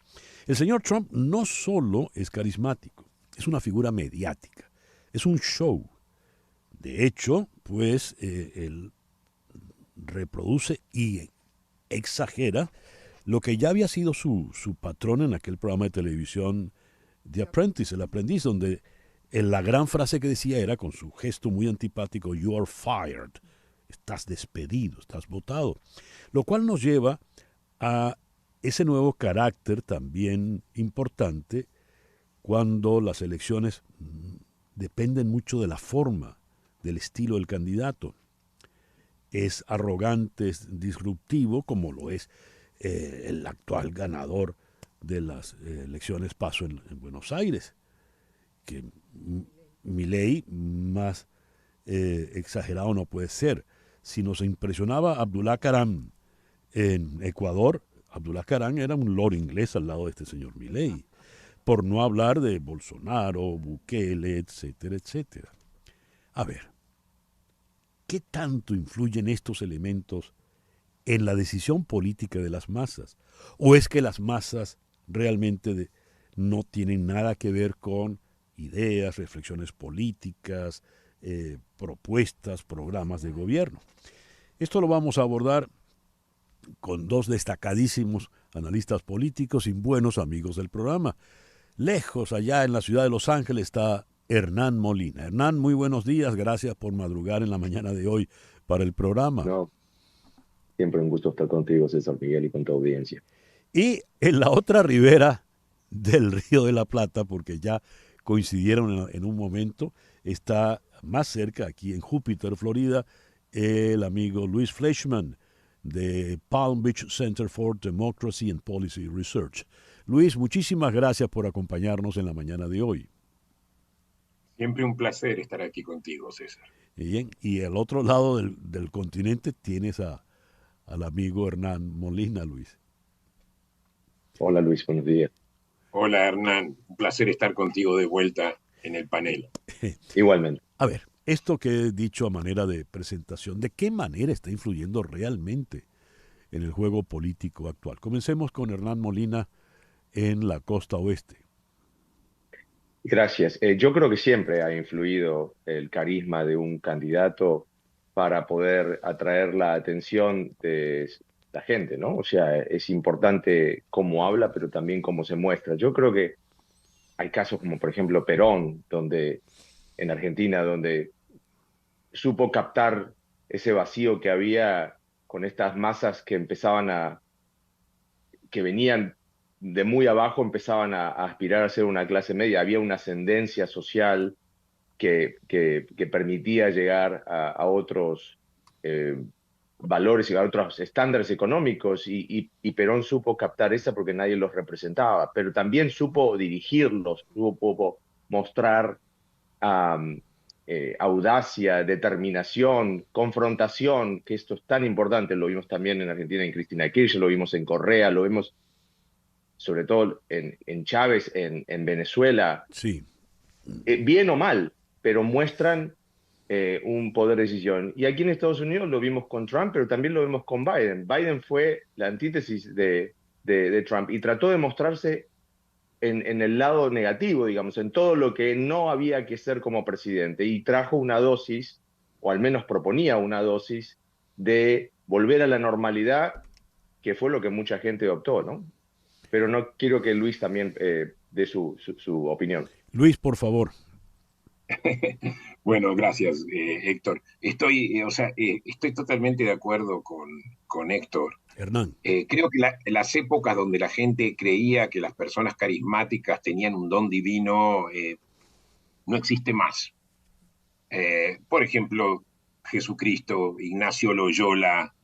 El señor Trump no solo es carismático, es una figura mediática, es un show. De hecho, pues él reproduce y exagera lo que ya había sido su patrón en aquel programa de televisión The Apprentice, El Aprendiz, donde la gran frase que decía era con su gesto muy antipático, "You are fired", estás despedido, estás votado. Lo cual nos lleva a ese nuevo carácter también importante cuando las elecciones dependen mucho de la forma, del estilo del candidato. Es arrogante, es disruptivo, como lo es el actual ganador de las elecciones PASO en Buenos Aires, que Milei más exagerado no puede ser. Si nos impresionaba Abdullah Caram en Ecuador, Abdullah Caram era un lord inglés al lado de este señor Milei, por no hablar de Bolsonaro, Bukele, etcétera, etcétera. A ver, ¿qué tanto influyen estos elementos en la decisión política de las masas? ¿O es que las masas realmente no tienen nada que ver con ideas, reflexiones políticas, propuestas, programas de gobierno? Esto lo vamos a abordar con dos destacadísimos analistas políticos y buenos amigos del programa. Lejos, allá en la ciudad de Los Ángeles, está Hernán Molina. Hernán, muy buenos días, gracias por madrugar en la mañana de hoy para el programa. No, siempre un gusto estar contigo, César Miguel, y con tu audiencia. Y en la otra ribera del Río de la Plata, porque ya coincidieron en un momento, está más cerca, aquí en Júpiter, Florida, el amigo Luis Fleischman de Palm Beach Center for Democracy and Policy Research. Luis, muchísimas gracias por acompañarnos en la mañana de hoy. Siempre un placer estar aquí contigo, César. Bien, y al otro lado del continente tienes al amigo Hernán Molina, Luis. Hola, Luis, buenos días. Hola, Hernán. Un placer estar contigo de vuelta en el panel. Igualmente. A ver, esto que he dicho a manera de presentación, ¿de qué manera está influyendo realmente en el juego político actual? Comencemos con Hernán Molina en la costa oeste. Gracias. Yo creo que siempre ha influido el carisma de un candidato para poder atraer la atención de la gente, ¿no? O sea, es importante cómo habla, pero también cómo se muestra. Yo creo que hay casos como, por ejemplo, Perón, en Argentina, donde supo captar ese vacío que había con estas masas que venían de muy abajo, empezaban a aspirar a ser una clase media. Había una ascendencia social que permitía llegar a otros valores y a otros estándares económicos, y Perón supo captar esa porque nadie los representaba, pero también supo dirigirlos, supo mostrar audacia, determinación, confrontación, que esto es tan importante, lo vimos también en Argentina en Cristina Kirchner, lo vimos en Correa, lo vimos sobre todo en Chávez, en Venezuela, sí. Bien o mal, pero muestran un poder de decisión. Y aquí en Estados Unidos lo vimos con Trump, pero también lo vemos con Biden. Biden fue la antítesis de Trump y trató de mostrarse en el lado negativo, digamos, en todo lo que no había que ser como presidente. Y trajo una dosis, o al menos proponía una dosis, de volver a la normalidad, que fue lo que mucha gente optó, ¿no? Pero no quiero que Luis también dé su opinión. Luis, por favor. Bueno, gracias, Héctor. Estoy totalmente de acuerdo con Héctor. Hernán. Creo que las épocas donde la gente creía que las personas carismáticas tenían un don divino no existe más. Por ejemplo, Jesucristo, Ignacio Loyola,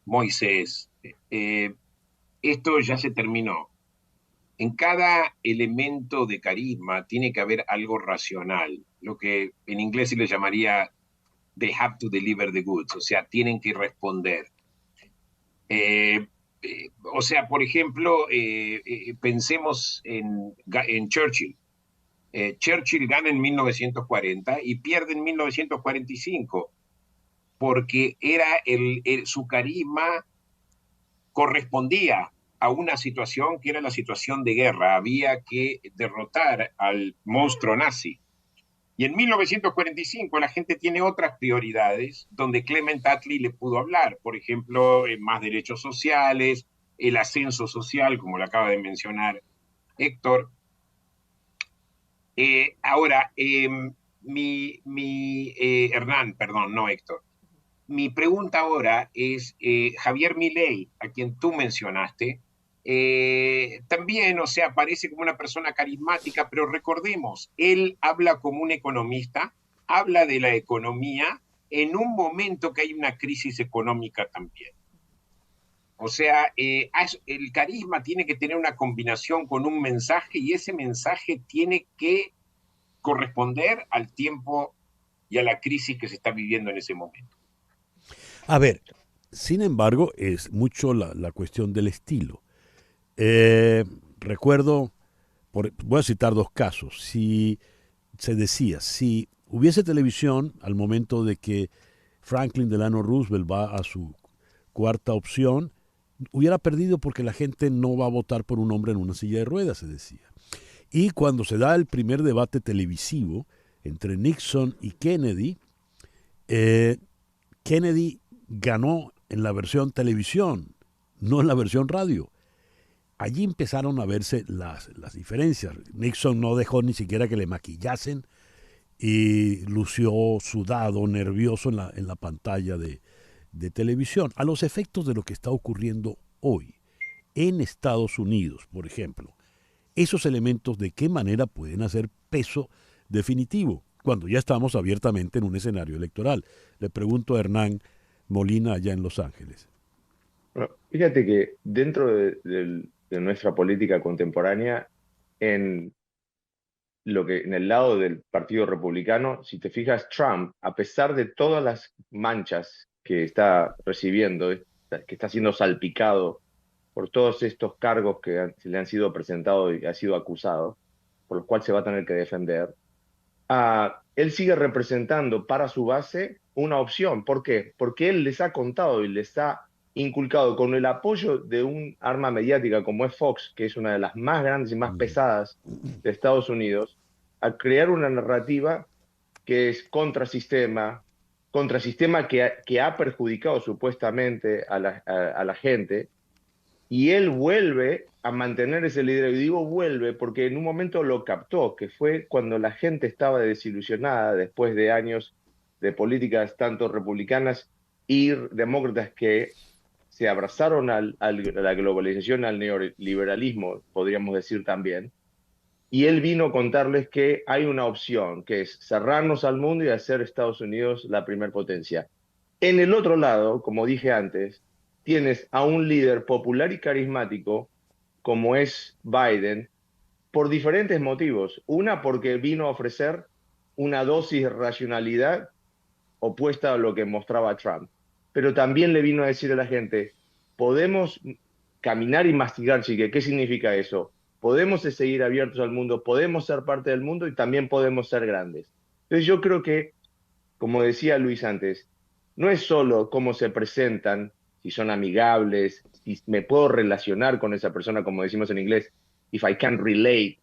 Moisés. Esto ya se terminó. En cada elemento de carisma tiene que haber algo racional, lo que en inglés se le llamaría they have to deliver the goods, o sea, tienen que responder. O sea, por ejemplo, pensemos en Churchill. Churchill gana en 1940 y pierde en 1945, porque su carisma correspondía a una situación que era la situación de guerra. Había que derrotar al monstruo nazi. Y en 1945 la gente tiene otras prioridades donde Clement Attlee le pudo hablar. Por ejemplo, más derechos sociales, el ascenso social, como lo acaba de mencionar Héctor. Ahora, Hernán, perdón, no Héctor. Mi pregunta ahora es, Javier Milei, a quien tú mencionaste, también, o sea, parece como una persona carismática, pero recordemos, él habla como un economista, habla de la economía en un momento que hay una crisis económica también. O sea, el carisma tiene que tener una combinación con un mensaje y ese mensaje tiene que corresponder al tiempo y a la crisis que se está viviendo en ese momento. A ver, sin embargo, es mucho la cuestión del estilo. Recuerdo, voy a citar dos casos. Si hubiese televisión al momento de que Franklin Delano Roosevelt va a su cuarta opción, hubiera perdido porque la gente no va a votar por un hombre en una silla de ruedas, se decía. Y cuando se da el primer debate televisivo entre Nixon y Kennedy, Kennedy ganó en la versión televisión, no en la versión radio. Allí empezaron a verse las diferencias. Nixon no dejó ni siquiera que le maquillasen y lució sudado, nervioso en la pantalla de televisión. A los efectos de lo que está ocurriendo hoy en Estados Unidos, por ejemplo, esos elementos de qué manera pueden hacer peso definitivo cuando ya estamos abiertamente en un escenario electoral. Le pregunto a Hernán Molina allá en Los Ángeles. Bueno, fíjate que dentro de nuestra política contemporánea, en el lado del Partido Republicano, si te fijas, Trump, a pesar de todas las manchas que está recibiendo, que está siendo salpicado por todos estos cargos que le han sido presentados y ha sido acusado, por los cuales se va a tener que defender, él sigue representando para su base una opción. ¿Por qué? Porque él les ha contado y les ha inculcado con el apoyo de un arma mediática como es Fox, que es una de las más grandes y más pesadas de Estados Unidos, a crear una narrativa que es contrasistema que ha perjudicado supuestamente a la gente, y él vuelve a mantener ese liderazgo. Y digo vuelve porque en un momento lo captó, que fue cuando la gente estaba desilusionada después de años de políticas tanto republicanas y demócratas que se abrazaron a la globalización, al neoliberalismo, podríamos decir también. Y él vino a contarles que hay una opción, que es cerrarnos al mundo y hacer Estados Unidos la primer potencia. En el otro lado, como dije antes, tienes a un líder popular y carismático como es Biden, por diferentes motivos. Una, porque vino a ofrecer una dosis de racionalidad opuesta a lo que mostraba Trump. Pero también le vino a decir a la gente, podemos caminar y mastigar chicle. ¿Qué significa eso? Podemos seguir abiertos al mundo, podemos ser parte del mundo y también podemos ser grandes. Entonces yo creo que, como decía Luis antes, no es solo cómo se presentan, si son amigables, si me puedo relacionar con esa persona, como decimos en inglés, if I can relate.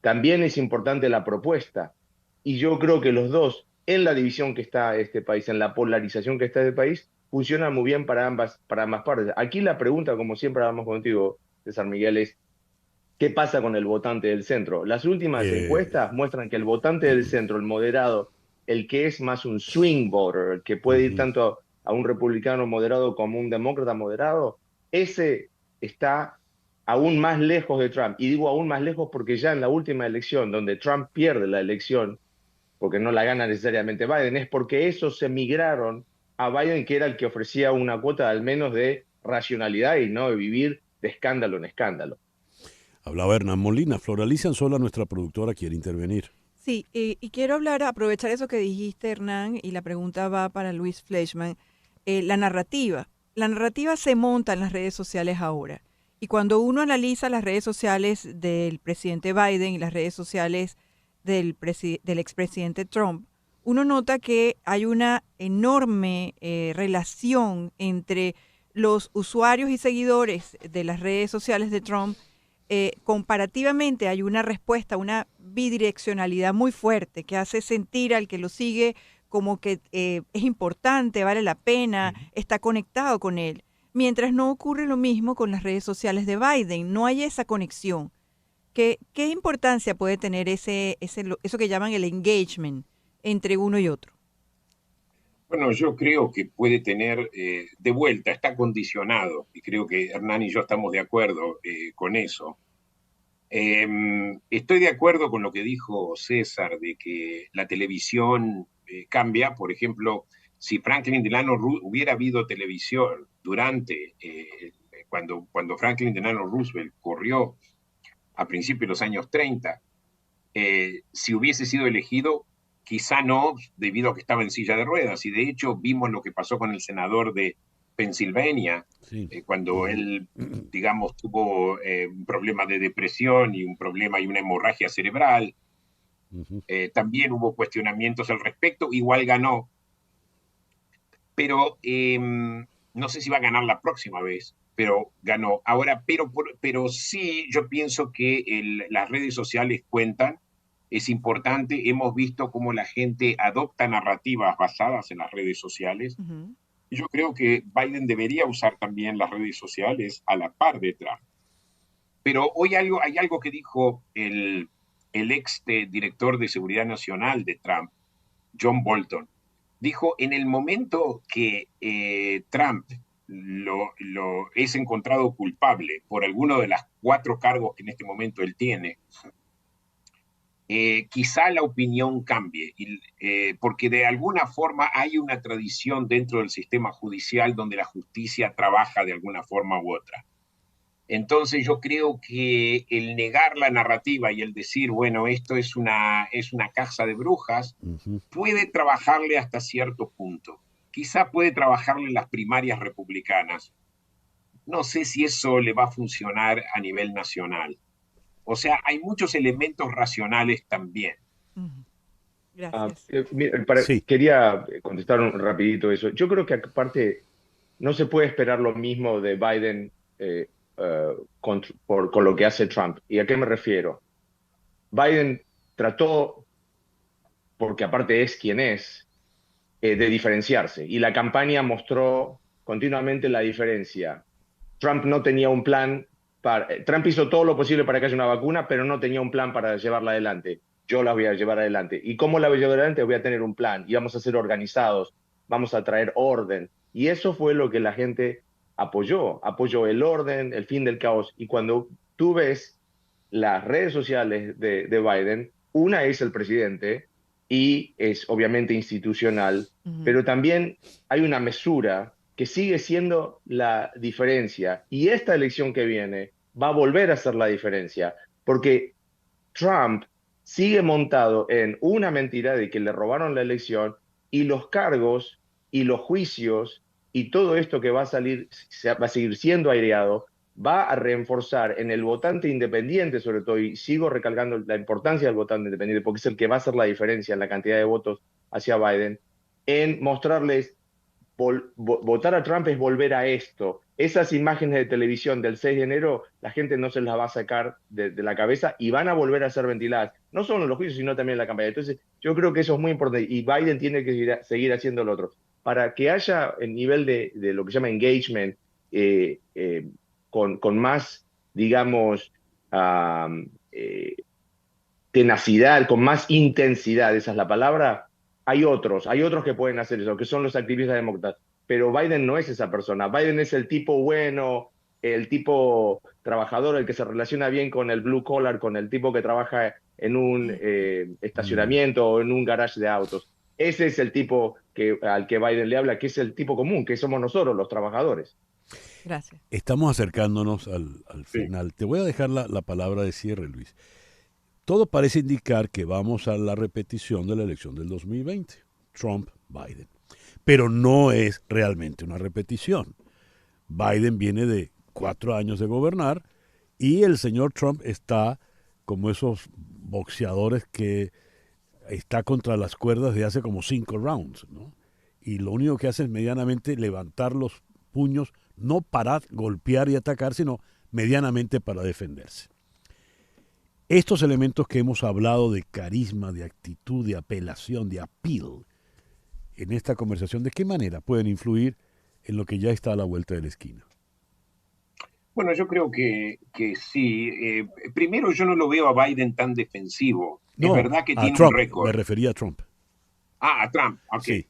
También es importante la propuesta. Y yo creo que los dos, en la división que está este país, en la polarización que está este país, funcionan muy bien para ambas partes. Aquí la pregunta, como siempre hablamos contigo, César Miguel, es ¿qué pasa con el votante del centro? Las últimas encuestas muestran que el votante del centro, el moderado, el que es más un swing voter, el que puede ir tanto a un republicano moderado como un demócrata moderado, ese está aún más lejos de Trump. Y digo aún más lejos porque ya en la última elección, donde Trump pierde la elección, porque no la gana necesariamente Biden, es porque esos se migraron a Biden, que era el que ofrecía una cuota al menos de racionalidad y no de vivir de escándalo en escándalo. Hablaba Hernán Molina. Flor Alicia Anzola, nuestra productora, quiere intervenir. Sí, y quiero aprovechar eso que dijiste, Hernán, y la pregunta va para Luis Fleischmann. La narrativa. La narrativa se monta en las redes sociales ahora. Y cuando uno analiza las redes sociales del presidente Biden y las redes sociales del expresidente Trump, uno nota que hay una enorme relación entre los usuarios y seguidores de las redes sociales de Trump. Comparativamente hay una respuesta, una bidireccionalidad muy fuerte que hace sentir al que lo sigue como que es importante, vale la pena, está conectado con él. Mientras no ocurre lo mismo con las redes sociales de Biden, no hay esa conexión. ¿Qué importancia puede tener eso que llaman el engagement entre uno y otro? Bueno, yo creo que puede tener, de vuelta, está condicionado, y creo que Hernán y yo estamos de acuerdo con eso. Estoy de acuerdo con lo que dijo César, de que la televisión cambia. Por ejemplo, si Franklin Delano hubiera habido televisión durante, cuando Franklin Delano Roosevelt corrió a principios de los años 30, si hubiese sido elegido, quizá no, debido a que estaba en silla de ruedas. Y de hecho vimos lo que pasó con el senador de Pensilvania, sí. Cuando él, digamos, tuvo un problema de depresión y un problema y una hemorragia cerebral. También hubo cuestionamientos al respecto, igual ganó. Pero no sé si va a ganar la próxima vez, pero ganó. Ahora, pero sí, yo pienso que las redes sociales cuentan. Es importante, hemos visto cómo la gente adopta narrativas basadas en las redes sociales. Y yo creo que Biden debería usar también las redes sociales a la par de Trump. Pero hoy hay algo que dijo el ex director de Seguridad Nacional de Trump, John Bolton. Dijo, en el momento que Trump lo es encontrado culpable por alguno de los 4 cargos que en este momento él tiene, quizá la opinión cambie, porque de alguna forma hay una tradición dentro del sistema judicial donde la justicia trabaja de alguna forma u otra. Entonces yo creo que el negar la narrativa y el decir, bueno, esto es una caja de brujas, puede trabajarle hasta cierto punto. Quizá puede trabajarle en las primarias republicanas. No sé si eso le va a funcionar a nivel nacional. O sea, hay muchos elementos racionales también. Gracias. Quería contestar rapidito eso. Yo creo que aparte no se puede esperar lo mismo de Biden con lo que hace Trump. ¿Y a qué me refiero? Biden trató, porque aparte es quien es, de diferenciarse. Y la campaña mostró continuamente la diferencia. Trump no tenía un plan. Trump hizo todo lo posible para que haya una vacuna, pero no tenía un plan para llevarla adelante. Yo la voy a llevar adelante. ¿Y cómo la voy a llevar adelante? Voy a tener un plan y vamos a ser organizados, vamos a traer orden. Y eso fue lo que la gente apoyó el orden, el fin del caos. Y cuando tú ves las redes sociales de Biden, una es el presidente y es obviamente institucional, pero también hay una mesura que sigue siendo la diferencia. Y esta elección que viene va a volver a ser la diferencia, porque Trump sigue montado en una mentira de que le robaron la elección, y los cargos y los juicios y todo esto que va a seguir siendo aireado, va a reforzar en el votante independiente, sobre todo, y sigo recalcando la importancia del votante independiente, porque es el que va a hacer la diferencia en la cantidad de votos hacia Biden, en mostrarles, votar a Trump es volver a esto. Esas imágenes de televisión del 6 de enero, la gente no se las va a sacar de la cabeza y van a volver a ser ventiladas, no solo en los juicios, sino también en la campaña. Entonces, yo creo que eso es muy importante, y Biden tiene que seguir haciendo lo otro. Para que haya el nivel de lo que se llama engagement, con más, digamos, tenacidad, con más intensidad, esa es la palabra, hay otros que pueden hacer eso, que son los activistas demócratas. Pero Biden no es esa persona. Biden es el tipo bueno, el tipo trabajador, el que se relaciona bien con el blue collar, con el tipo que trabaja en un estacionamiento o en un garage de autos. Ese es el tipo al que Biden le habla, que es el tipo común, que somos nosotros, los trabajadores. Gracias. Estamos acercándonos al final. Sí. Te voy a dejar la palabra de cierre, Luis. Todo parece indicar que vamos a la repetición de la elección del 2020, Trump-Biden. Pero no es realmente una repetición. Biden viene de 4 años de gobernar y el señor Trump está como esos boxeadores que está contra las cuerdas de hace como 5 rounds, ¿no? Y lo único que hace es medianamente levantar los puños, no para golpear y atacar, sino medianamente para defenderse. Estos elementos que hemos hablado de carisma, de actitud, de apelación, de appeal, en esta conversación, ¿de qué manera pueden influir en lo que ya está a la vuelta de la esquina? Bueno, yo creo que sí. Primero, yo no lo veo a Biden tan defensivo. No, es verdad que tiene Trump, un récord. Me refería a Trump. A Trump, ok. Sí.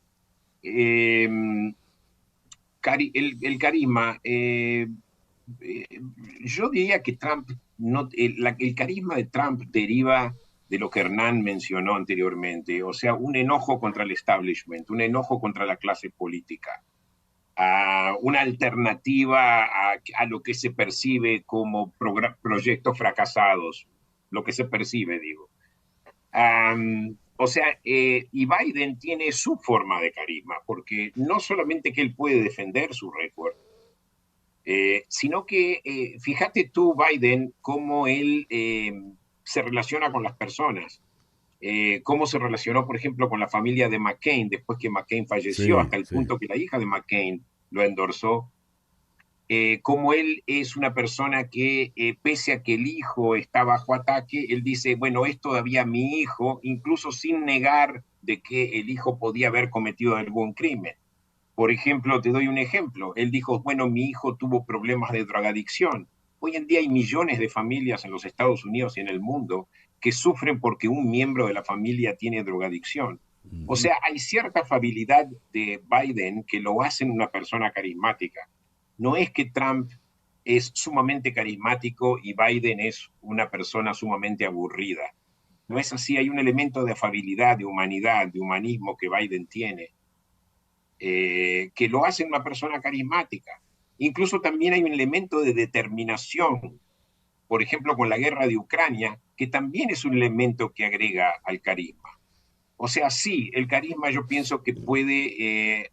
El carisma, yo diría que Trump, el carisma de Trump deriva de lo que Hernán mencionó anteriormente, o sea, un enojo contra el establishment, un enojo contra la clase política, una alternativa a lo que se percibe como proyectos fracasados, lo que se percibe, digo. O sea, y Biden tiene su forma de carisma, porque no solamente que él puede defender su récord, sino que, fíjate tú, Biden, cómo él se relaciona con las personas, cómo se relacionó, por ejemplo, con la familia de McCain, después que McCain falleció, hasta el punto que la hija de McCain lo endorsó, cómo él es una persona que, pese a que el hijo está bajo ataque, él dice, bueno, es todavía mi hijo, incluso sin negar de que el hijo podía haber cometido algún crimen. Por ejemplo, te doy un ejemplo. Él dijo, bueno, mi hijo tuvo problemas de drogadicción. Hoy en día hay millones de familias en los Estados Unidos y en el mundo que sufren porque un miembro de la familia tiene drogadicción. O sea, hay cierta afabilidad de Biden que lo hace una persona carismática. No es que Trump es sumamente carismático y Biden es una persona sumamente aburrida. No es así, hay un elemento de afabilidad, de humanidad, de humanismo que Biden tiene. Que lo hace una persona carismática. Incluso también hay un elemento de determinación, por ejemplo, con la guerra de Ucrania, que también es un elemento que agrega al carisma. O sea, sí, el carisma yo pienso que puede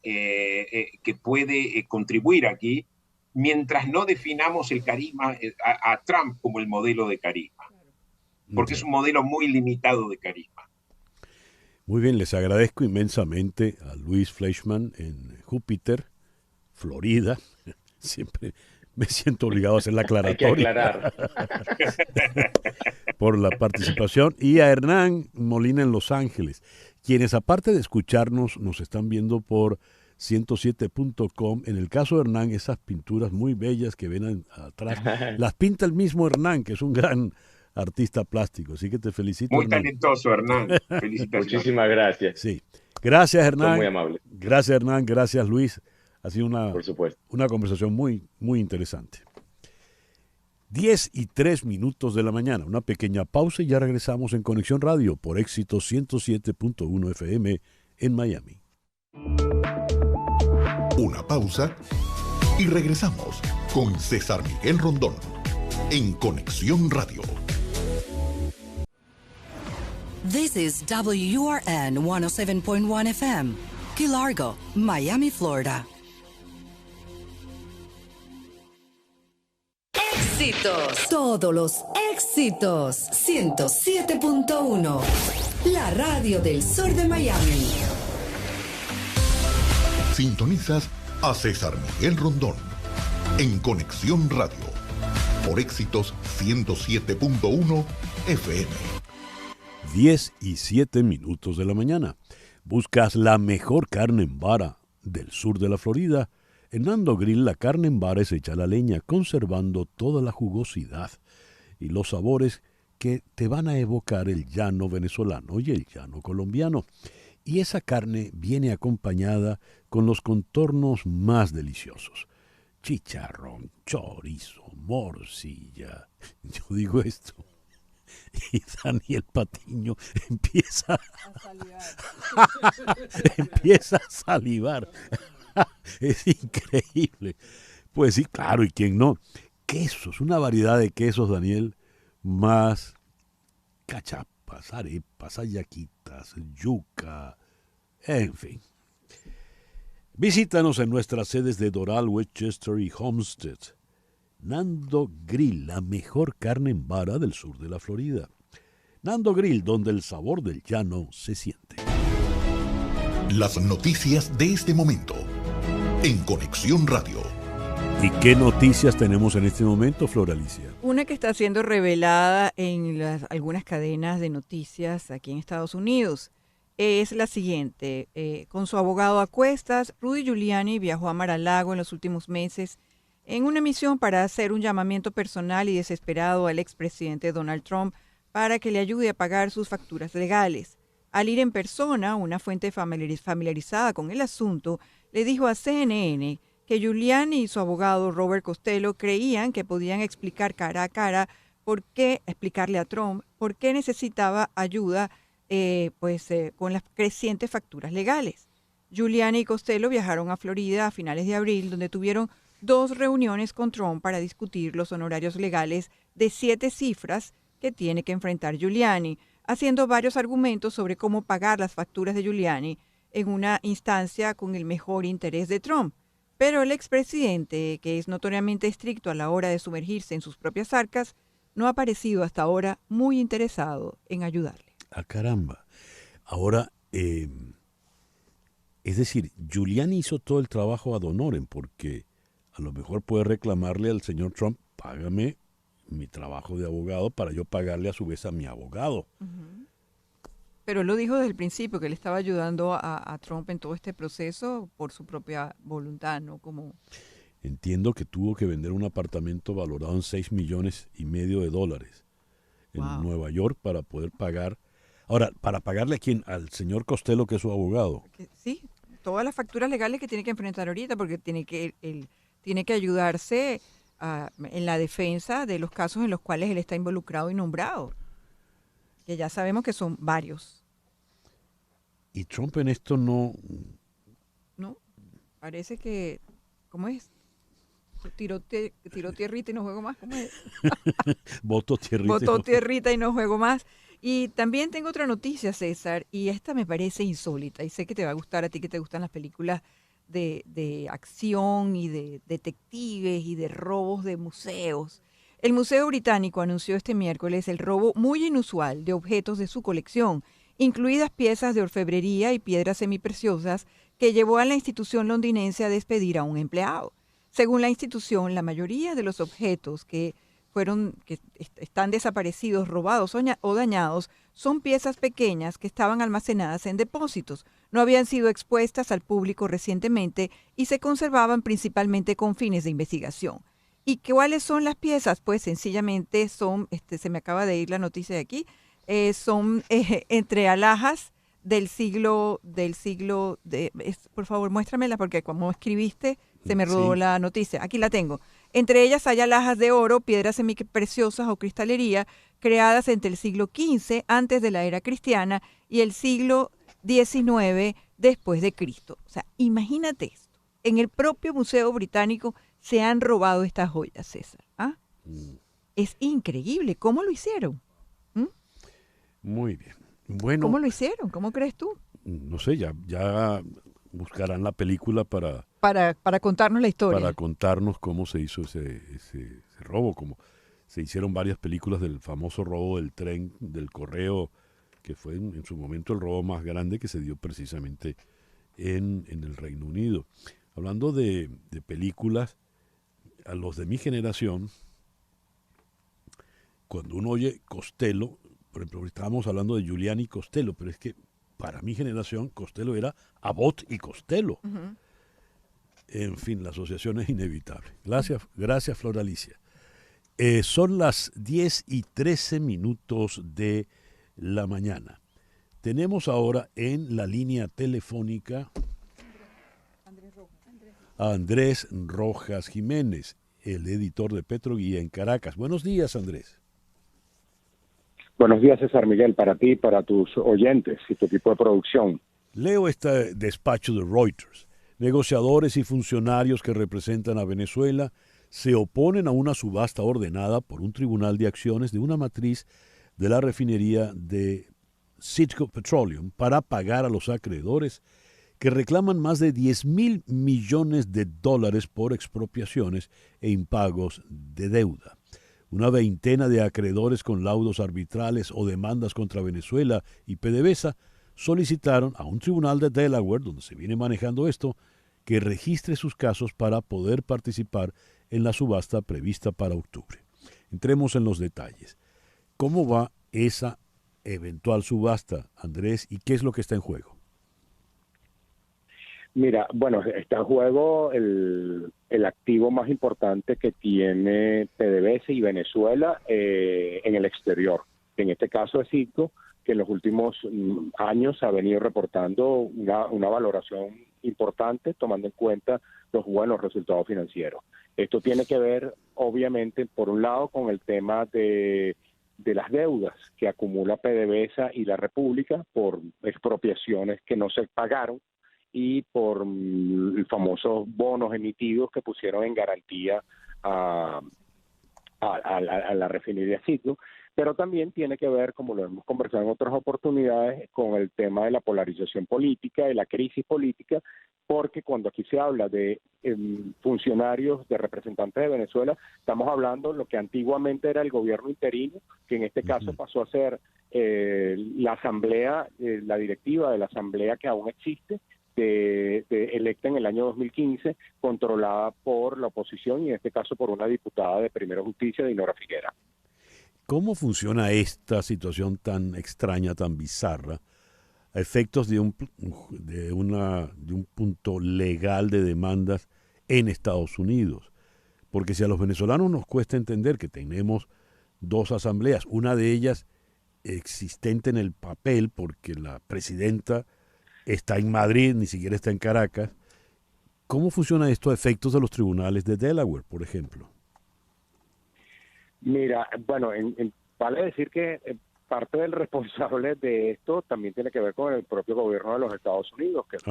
contribuir aquí, mientras no definamos el carisma a Trump como el modelo de carisma, porque es un modelo muy limitado de carisma. Muy bien, les agradezco inmensamente a Luis Fleischmann en Júpiter, Florida. Siempre me siento obligado a hacer la aclaratoria. Hay que aclarar. Por la participación. Y a Hernán Molina en Los Ángeles, quienes aparte de escucharnos, nos están viendo por 107.com. En el caso de Hernán, esas pinturas muy bellas que ven atrás, las pinta el mismo Hernán, que es un gran artista plástico, así que te felicito. Muy Hernán. Talentoso, Hernán. Felicitaciones. Muchísimas gracias. Sí. Gracias, Hernán. Son muy amables. Gracias, Hernán. Gracias, Luis. Ha sido Por supuesto. una conversación muy, muy interesante. 10:03 de la mañana. Una pequeña pausa y ya regresamos en Conexión Radio por Éxito 107.1 FM en Miami. Una pausa y regresamos con César Miguel Rondón en Conexión Radio. This is WURN 107.1 FM, Key Largo, Miami, Florida. Éxitos. Todos los éxitos. 107.1. La radio del sur de Miami. Sintonizas a César Miguel Rondón en Conexión Radio por Éxitos 107.1 FM. 10:07 de la mañana. ¿Buscas la mejor carne en vara del sur de la Florida? En Nando Grill la carne en vara es hecha a la leña, conservando toda la jugosidad y los sabores que te van a evocar el llano venezolano y el llano colombiano. Y esa carne viene acompañada con los contornos más deliciosos. Chicharrón, chorizo, morcilla. Yo digo esto. Y Daniel Patiño empieza a salivar. Es increíble. Pues sí, claro, ¿y quién no? Quesos, una variedad de quesos, Daniel, más cachapas, arepas, hallaquitas, yuca, en fin. Visítanos en nuestras sedes de Doral, Westchester y Homestead. Nando Grill, la mejor carne en vara del sur de la Florida. Nando Grill, donde el sabor del llano se siente. Las noticias de este momento en Conexión Radio. ¿Y qué noticias tenemos en este momento, Flor Alicia? Una que está siendo revelada en algunas cadenas de noticias aquí en Estados Unidos es la siguiente. Con su abogado a cuestas, Rudy Giuliani viajó a Mar-a-Lago en los últimos meses en una misión para hacer un llamamiento personal y desesperado al expresidente Donald Trump para que le ayude a pagar sus facturas legales. Al ir en persona, una fuente familiarizada con el asunto le dijo a CNN que Giuliani y su abogado Robert Costello creían que podían explicar cara a cara explicarle a Trump por qué necesitaba ayuda con las crecientes facturas legales. Giuliani y Costello viajaron a Florida a finales de abril, donde tuvieron 2 reuniones con Trump para discutir los honorarios legales de 7 cifras que tiene que enfrentar Giuliani, haciendo varios argumentos sobre cómo pagar las facturas de Giuliani en una instancia con el mejor interés de Trump. Pero el expresidente, que es notoriamente estricto a la hora de sumergirse en sus propias arcas, no ha parecido hasta ahora muy interesado en ayudarle. ¡Ah, caramba! Ahora, es decir, Giuliani hizo todo el trabajo ad honorem, porque a lo mejor puede reclamarle al señor Trump, págame mi trabajo de abogado para yo pagarle a su vez a mi abogado. Uh-huh. Pero él lo dijo desde el principio, que él estaba ayudando a Trump en todo este proceso por su propia voluntad, ¿no? Como... Entiendo que tuvo que vender un apartamento valorado en $6.5 millones en Nueva York para poder pagar. Ahora, ¿para pagarle a quién? Al señor Costello, que es su abogado. Sí, todas las facturas legales que tiene que enfrentar ahorita, porque tiene que ayudarse en la defensa de los casos en los cuales él está involucrado y nombrado, que ya sabemos que son varios. Y Trump en esto no... No, parece que... ¿Cómo es? Tiró tierrita y no juego más. ¿Cómo es? Votó tierrita y no juego más. Y también tengo otra noticia, César, y esta me parece insólita, y sé que te va a gustar a ti, que te gustan las películas de acción y de detectives y de robos de museos. El Museo Británico anunció este miércoles el robo muy inusual de objetos de su colección, incluidas piezas de orfebrería y piedras semipreciosas, que llevó a la institución londinense a despedir a un empleado. Según la institución, la mayoría de los objetos que están desaparecidos, robados o dañados, son piezas pequeñas que estaban almacenadas en depósitos, no habían sido expuestas al público recientemente y se conservaban principalmente con fines de investigación. ¿Y cuáles son las piezas? Pues sencillamente son, se me acaba de ir la noticia de aquí, son entre alhajas del siglo por favor, muéstramela porque como escribiste se me rodó la noticia. Aquí la tengo. Entre ellas hay alhajas de oro, piedras semipreciosas o cristalería creadas entre el siglo XV antes de la era cristiana y el siglo XIX después de Cristo. O sea, imagínate esto. En el propio Museo Británico se han robado estas joyas, César. ¿Ah? Es increíble. ¿Cómo lo hicieron? Muy bien. Bueno, ¿Cómo lo hicieron? ¿Cómo crees tú? no sé, ya buscarán la película Para contarnos la historia. para contarnos cómo se hizo ese robo, como se hicieron varias películas del famoso robo del tren, del correo, que fue en su momento el robo más grande que se dio precisamente en el Reino Unido. Hablando de películas, a los de mi generación, cuando uno oye Costello, por ejemplo, estábamos hablando de Giuliani y Costello, pero es que para mi generación Costello era Abbott y Costello. Ujú. En fin, la asociación es inevitable. Gracias Flor Alicia. Son las 10:13 de la mañana. Tenemos ahora en la línea telefónica a Andrés Rojas Jiménez, el editor de Petroguía en Caracas. Buenos días, Andrés. Buenos días, César Miguel, para ti, para tus oyentes y tu equipo de producción. Leo este despacho de Reuters. Negociadores y funcionarios que representan a Venezuela se oponen a una subasta ordenada por un tribunal de acciones de una matriz de la refinería de Citgo Petroleum para pagar a los acreedores que reclaman más de $10,000 millones por expropiaciones e impagos de deuda. Una veintena de acreedores con laudos arbitrales o demandas contra Venezuela y PDVSA solicitaron a un tribunal de Delaware, donde se viene manejando esto, que registre sus casos para poder participar en la subasta prevista para octubre. Entremos en los detalles. ¿Cómo va esa eventual subasta, Andrés, y qué es lo que está en juego? Mira, bueno, está en juego el activo más importante que tiene PDVSA y Venezuela en el exterior. En este caso es Citgo, que en los últimos años ha venido reportando una valoración importante, tomando en cuenta los buenos resultados financieros. Esto tiene que ver, obviamente, por un lado, con el tema de las deudas que acumula PDVSA y la República por expropiaciones que no se pagaron y por famosos bonos emitidos que pusieron en garantía a la refinería Citgo, pero también tiene que ver, como lo hemos conversado en otras oportunidades, con el tema de la polarización política, de la crisis política, porque cuando aquí se habla de funcionarios, de representantes de Venezuela, estamos hablando de lo que antiguamente era el gobierno interino, que en este caso pasó a ser la asamblea, la directiva de la asamblea que aún existe, electa en el año 2015, controlada por la oposición y en este caso por una diputada de Primera Justicia, Dinora Figuera. ¿Cómo funciona esta situación tan extraña, tan bizarra, a efectos de un punto legal de demandas en Estados Unidos? Porque si a los venezolanos nos cuesta entender que tenemos dos asambleas, una de ellas existente en el papel porque la presidenta está en Madrid, ni siquiera está en Caracas, ¿cómo funciona esto a efectos de los tribunales de Delaware, por ejemplo? Mira, bueno, vale decir que parte del responsable de esto también tiene que ver con el propio gobierno de los Estados Unidos, que es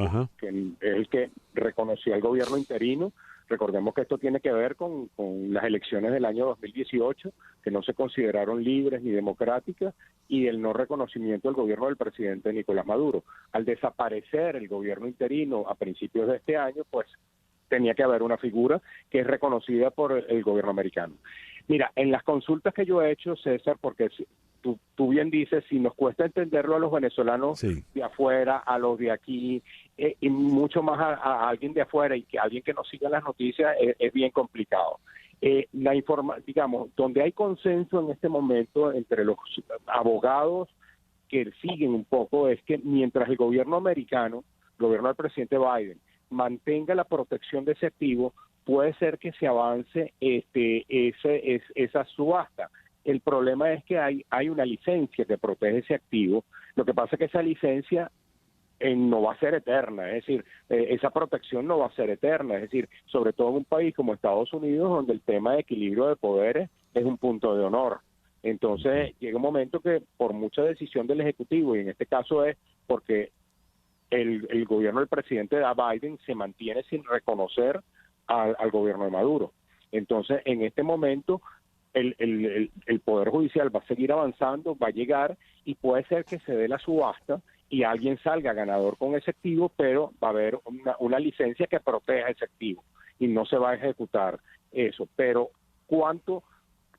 el que reconoció al gobierno interino. Recordemos que esto tiene que ver con las elecciones del año 2018, que no se consideraron libres ni democráticas, y el no reconocimiento del gobierno del presidente Nicolás Maduro. Al desaparecer el gobierno interino a principios de este año, pues tenía que haber una figura que es reconocida por el gobierno americano. Mira, en las consultas que yo he hecho, César, porque tú bien dices, si nos cuesta entenderlo a los venezolanos de afuera, a los de aquí, y mucho más a alguien de afuera y que alguien que no siga las noticias, es bien complicado. Digamos, donde hay consenso en este momento entre los abogados que siguen un poco, es que mientras el gobierno americano, el gobierno del presidente Biden, mantenga la protección de ese activo, puede ser que se avance esa subasta. El problema es que hay una licencia que protege ese activo. Lo que pasa es que esa licencia no va a ser eterna, es decir, esa protección no va a ser eterna, es decir, sobre todo en un país como Estados Unidos, donde el tema de equilibrio de poderes es un punto de honor. Entonces, llega un momento que por mucha decisión del Ejecutivo, y en este caso es porque el gobierno del presidente Biden se mantiene sin reconocer al gobierno de Maduro. Entonces, en este momento, el Poder Judicial va a seguir avanzando, va a llegar y puede ser que se dé la subasta y alguien salga ganador con ese activo, pero va a haber una licencia que proteja ese activo y no se va a ejecutar eso. Pero ¿cuánto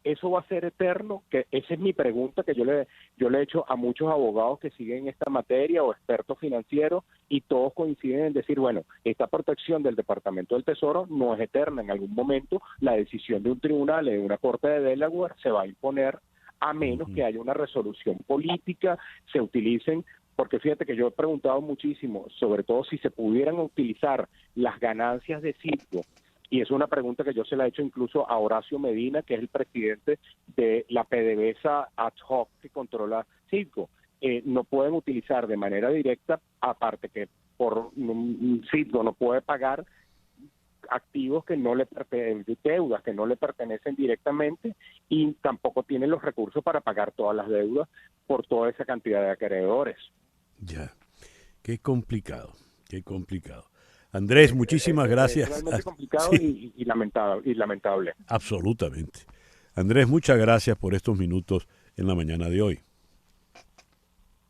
eso va a ser eterno? Que esa es mi pregunta que yo le he hecho a muchos abogados que siguen esta materia o expertos financieros, y todos coinciden en decir, bueno, esta protección del Departamento del Tesoro no es eterna. En algún momento la decisión de un tribunal, de una corte de Delaware, se va a imponer, a menos que haya una resolución política, se utilicen. Porque fíjate que yo he preguntado muchísimo, sobre todo si se pudieran utilizar las ganancias de Citgo, y es una pregunta que yo se la he hecho incluso a Horacio Medina, que es el presidente de la PDVSA ad hoc que controla Citgo. No pueden utilizar de manera directa, aparte que por Citgo no puede pagar activos que no le deudas que no le pertenecen directamente, y tampoco tienen los recursos para pagar todas las deudas por toda esa cantidad de acreedores. Ya, qué complicado, qué complicado. Andrés, muchísimas gracias. Es realmente complicado Sí. y lamentable. Absolutamente. Andrés, muchas gracias por estos minutos en la mañana de hoy.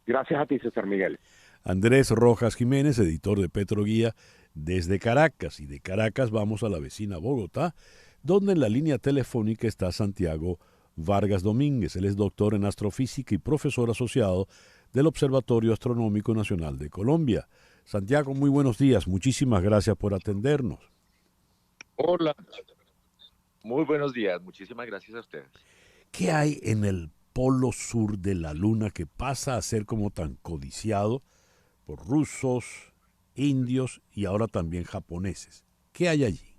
Gracias a ti, César Miguel. Andrés Rojas Jiménez, editor de Petroguía desde Caracas, y de Caracas vamos a la vecina Bogotá, donde en la línea telefónica está Santiago Vargas Domínguez. Él es doctor en astrofísica y profesor asociado del Observatorio Astronómico Nacional de Colombia. Santiago, muy buenos días. Muchísimas gracias por atendernos. Hola. Muy buenos días. Muchísimas gracias a ustedes. ¿Qué hay en el polo sur de la Luna que pasa a ser como tan codiciado por rusos, indios y ahora también japoneses? ¿Qué hay allí?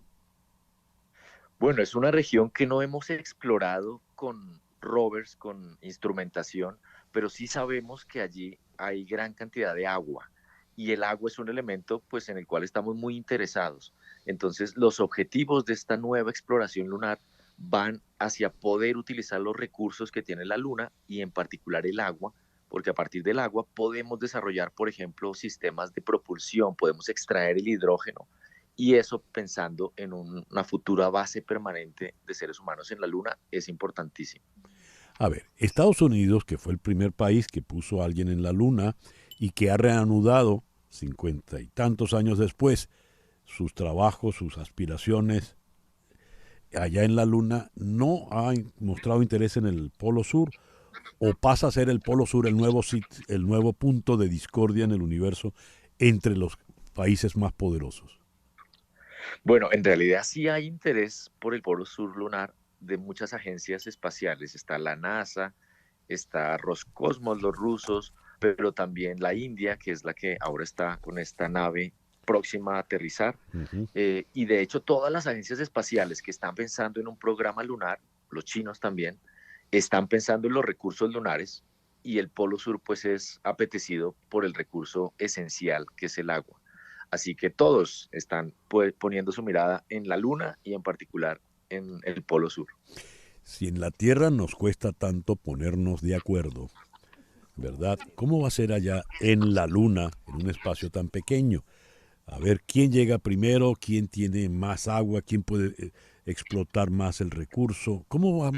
Bueno, es una región que no hemos explorado con rovers, con instrumentación, pero sí sabemos que allí hay gran cantidad de agua, y el agua es un elemento pues en el cual estamos muy interesados. Entonces, los objetivos de esta nueva exploración lunar van hacia poder utilizar los recursos que tiene la Luna, y en particular el agua, porque a partir del agua podemos desarrollar, por ejemplo, sistemas de propulsión, podemos extraer el hidrógeno, y eso, pensando en una futura base permanente de seres humanos en la Luna, es importantísimo. A ver, Estados Unidos, que fue el primer país que puso a alguien en la Luna y que ha reanudado 50 y tantos años después sus trabajos, sus aspiraciones allá en la Luna, ¿no ha mostrado interés en el Polo Sur? ¿O pasa a ser el Polo Sur el nuevo punto de discordia en el universo entre los países más poderosos? Bueno, en realidad sí hay interés por el Polo Sur lunar de muchas agencias espaciales. Está la NASA, está Roscosmos, los rusos, pero también la India, que es la que ahora está con esta nave próxima a aterrizar. Y de hecho todas las agencias espaciales que están pensando en un programa lunar, los chinos también, están pensando en los recursos lunares, y el Polo Sur pues es apetecido por el recurso esencial que es el agua. Así que todos están poniendo su mirada en la Luna y en particular en el Polo Sur. Si en la Tierra nos cuesta tanto ponernos de acuerdo, ¿verdad? ¿Cómo va a ser allá en la Luna, en un espacio tan pequeño? A ver, ¿quién llega primero? ¿Quién tiene más agua? ¿Quién puede explotar más el recurso? ¿Cómo va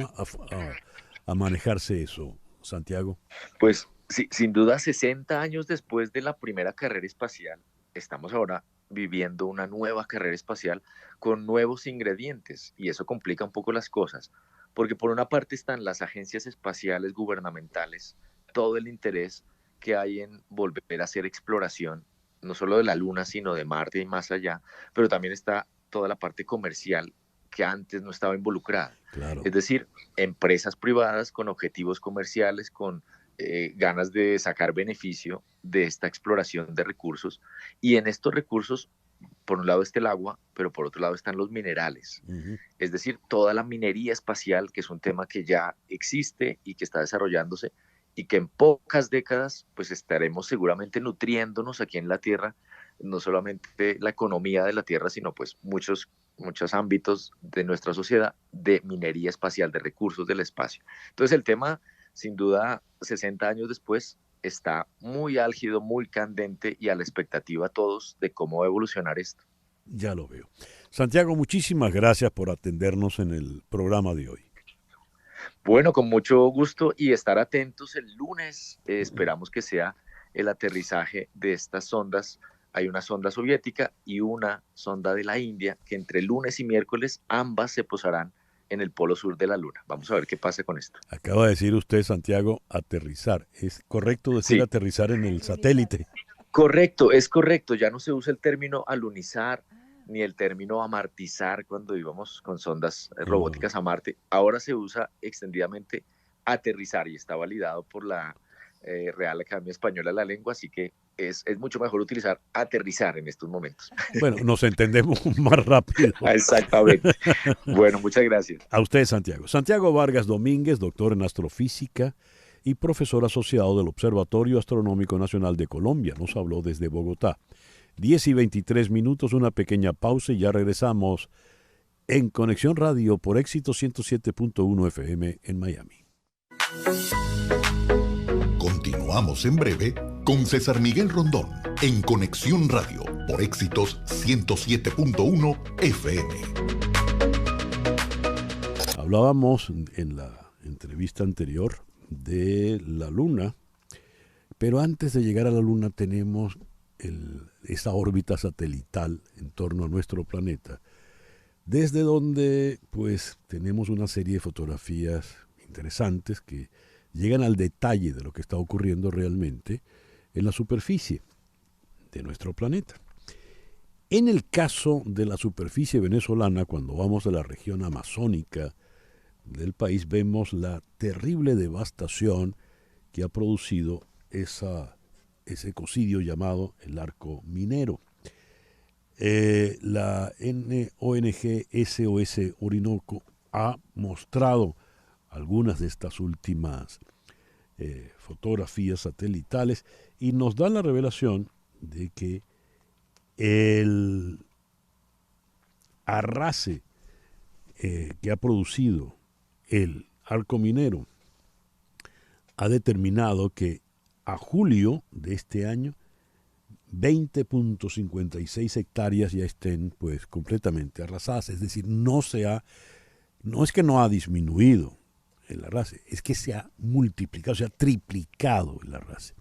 a manejarse eso, Santiago? Pues sí, sin duda 60 años después de la primera carrera espacial, estamos ahora viviendo una nueva carrera espacial con nuevos ingredientes, y eso complica un poco las cosas, porque por una parte están las agencias espaciales gubernamentales, todo el interés que hay en volver a hacer exploración, no solo de la Luna, sino de Marte y más allá, pero también está toda la parte comercial que antes no estaba involucrada. Claro. Es decir, empresas privadas con objetivos comerciales, con ganas de sacar beneficio de esta exploración de recursos, y en estos recursos, por un lado está el agua, pero por otro lado están los minerales. Es decir, toda la minería espacial, que es un tema que ya existe y que está desarrollándose, y que en pocas décadas pues estaremos seguramente nutriéndonos aquí en la Tierra, no solamente la economía de la Tierra, sino pues muchos ámbitos de nuestra sociedad de minería espacial, de recursos del espacio. Entonces el tema, sin duda, 60 años después, está muy álgido, muy candente, y a la expectativa todos de cómo va a evolucionar esto. Ya lo veo. Santiago, muchísimas gracias por atendernos en el programa de hoy. Bueno, con mucho gusto y estar atentos el lunes. Esperamos que sea el aterrizaje de estas sondas. Hay una sonda soviética y una sonda de la India que entre lunes y miércoles ambas se posarán en el polo sur de la Luna. Vamos a ver qué pasa con esto. Acaba de decir usted, Santiago, aterrizar. ¿Es correcto decir aterrizar en el satélite? Correcto, es correcto. Ya no se usa el término alunizar ni el término amartizar cuando íbamos con sondas robóticas a Marte. Ahora se usa extendidamente aterrizar y está validado por la Real Academia Española de la Lengua, así que es mucho mejor utilizar aterrizar en estos momentos. Bueno, nos entendemos más rápido. Exactamente. Bueno, muchas gracias. A usted, Santiago. Santiago Vargas Domínguez, doctor en astrofísica y profesor asociado del Observatorio Astronómico Nacional de Colombia. Nos habló desde Bogotá. 10:23, una pequeña pausa y ya regresamos en Conexión Radio por Éxito 107.1 FM en Miami. Continuamos en breve con César Miguel Rondón en Conexión Radio por Éxitos 107.1 FM. Hablábamos en la entrevista anterior de la Luna, pero antes de llegar a la Luna tenemos esa órbita satelital en torno a nuestro planeta, desde donde pues tenemos una serie de fotografías interesantes que llegan al detalle de lo que está ocurriendo realmente en la superficie de nuestro planeta. En el caso de la superficie venezolana, cuando vamos a la región amazónica del país, vemos la terrible devastación que ha producido ese ecocidio llamado el arco minero. La ONG SOS Orinoco ha mostrado algunas de estas últimas fotografías satelitales y nos da la revelación de que el arrase que ha producido el arco minero ha determinado que a julio de este año 20.56 hectáreas ya estén pues completamente arrasadas, es decir, no es que no ha disminuido el arrase, es que se ha multiplicado, se ha triplicado el arrase.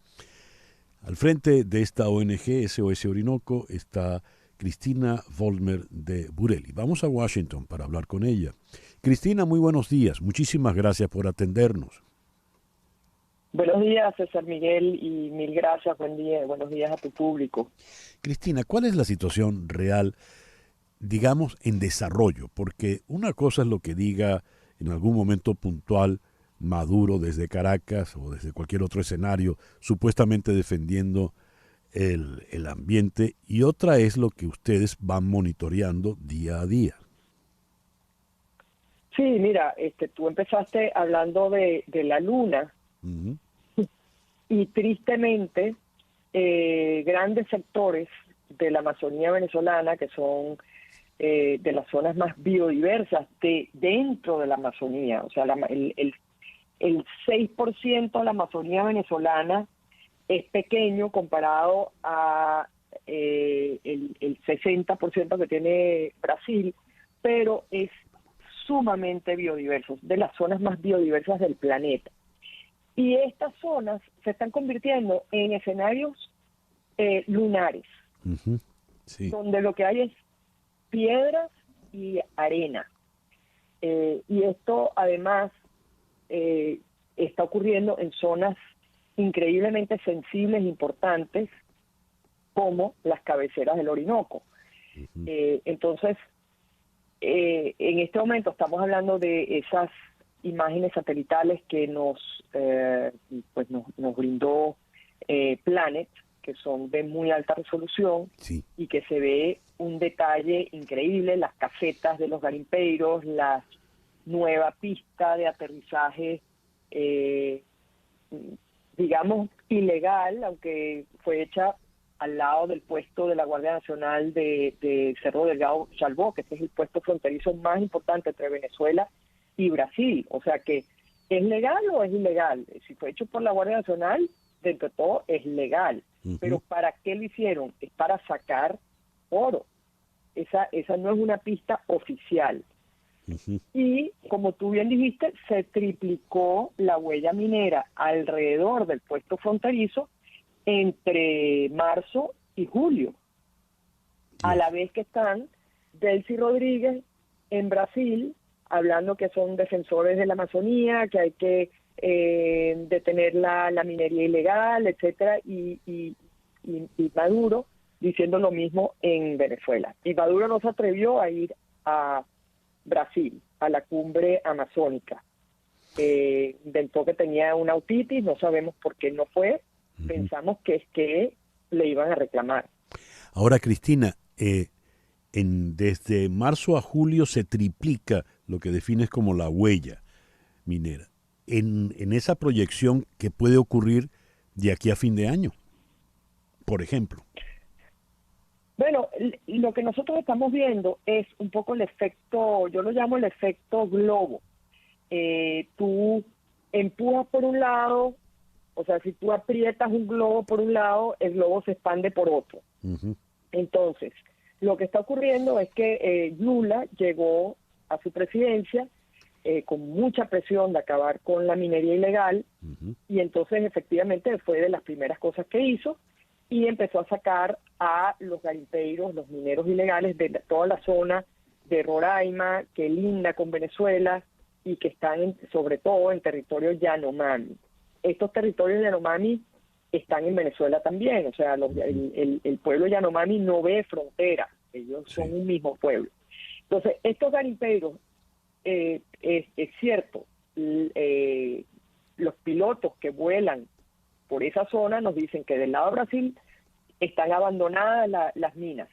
Al frente de esta ONG SOS Orinoco está Cristina Volmer de Burelli. Vamos a Washington para hablar con ella. Cristina, muy buenos días. Muchísimas gracias por atendernos. Buenos días, César Miguel, y mil gracias. Buen día, buenos días a tu público. Cristina, ¿cuál es la situación real, digamos, en desarrollo? Porque una cosa es lo que diga en algún momento puntual Maduro desde Caracas o desde cualquier otro escenario, supuestamente defendiendo el ambiente, y otra es lo que ustedes van monitoreando día a día. Sí, mira, tú empezaste hablando de la Luna. Uh-huh. Y tristemente, grandes sectores de la Amazonía venezolana, que son de las zonas más biodiversas dentro de la Amazonía, o sea, el 6% de la Amazonía venezolana es pequeño comparado a el 60% que tiene Brasil, pero es sumamente biodiverso, de las zonas más biodiversas del planeta. Y estas zonas se están convirtiendo en escenarios lunares, uh-huh. Sí. donde lo que hay es piedras y arena. Y esto además está ocurriendo en zonas increíblemente sensibles, importantes, como las cabeceras del Orinoco. Uh-huh. Entonces, en este momento estamos hablando de esas imágenes satelitales que nos brindó Planet, que son de muy alta resolución, sí, y que se ve un detalle increíble, las casetas de los garimpeiros, la nueva pista de aterrizaje, digamos, ilegal, aunque fue hecha al lado del puesto de la Guardia Nacional de Cerro Delgado Chalbó, que este es el puesto fronterizo más importante entre Venezuela y Brasil. O sea que, ¿es legal o es ilegal? Si fue hecho por la Guardia Nacional, dentro de todo es legal. Uh-huh. Pero ¿para qué lo hicieron? Es para sacar oro. Esa no es una pista oficial. Y como tú bien dijiste, se triplicó la huella minera alrededor del puesto fronterizo entre marzo y julio, a la vez que están Delcy Rodríguez en Brasil hablando que son defensores de la Amazonía, que hay que detener la minería ilegal, etcétera, y Maduro diciendo lo mismo en Venezuela. Y Maduro no se atrevió a ir a Brasil, a la cumbre amazónica. Inventó que tenía una otitis, no sabemos por qué no fue, pensamos que es que le iban a reclamar. Ahora, Cristina, desde marzo a julio se triplica lo que defines como la huella minera. En esa proyección, ¿qué puede ocurrir de aquí a fin de año, por ejemplo? Bueno, lo que nosotros estamos viendo es un poco el efecto, yo lo llamo el efecto globo. Tú empujas por un lado, o sea, si tú aprietas un globo por un lado, el globo se expande por otro. Entonces, lo que está ocurriendo es que Lula llegó a su presidencia con mucha presión de acabar con la minería ilegal, y entonces efectivamente fue de las primeras cosas que hizo, y empezó a sacar a los garimpeiros, los mineros ilegales de toda la zona de Roraima, que linda con Venezuela, y que están sobre todo en territorio Yanomami. Estos territorios Yanomami están en Venezuela también, o sea, el pueblo Yanomami no ve frontera, ellos son un mismo pueblo. Entonces, estos garimpeiros, es cierto, los pilotos que vuelan por esa zona nos dicen que del lado de Brasil están abandonadas las minas,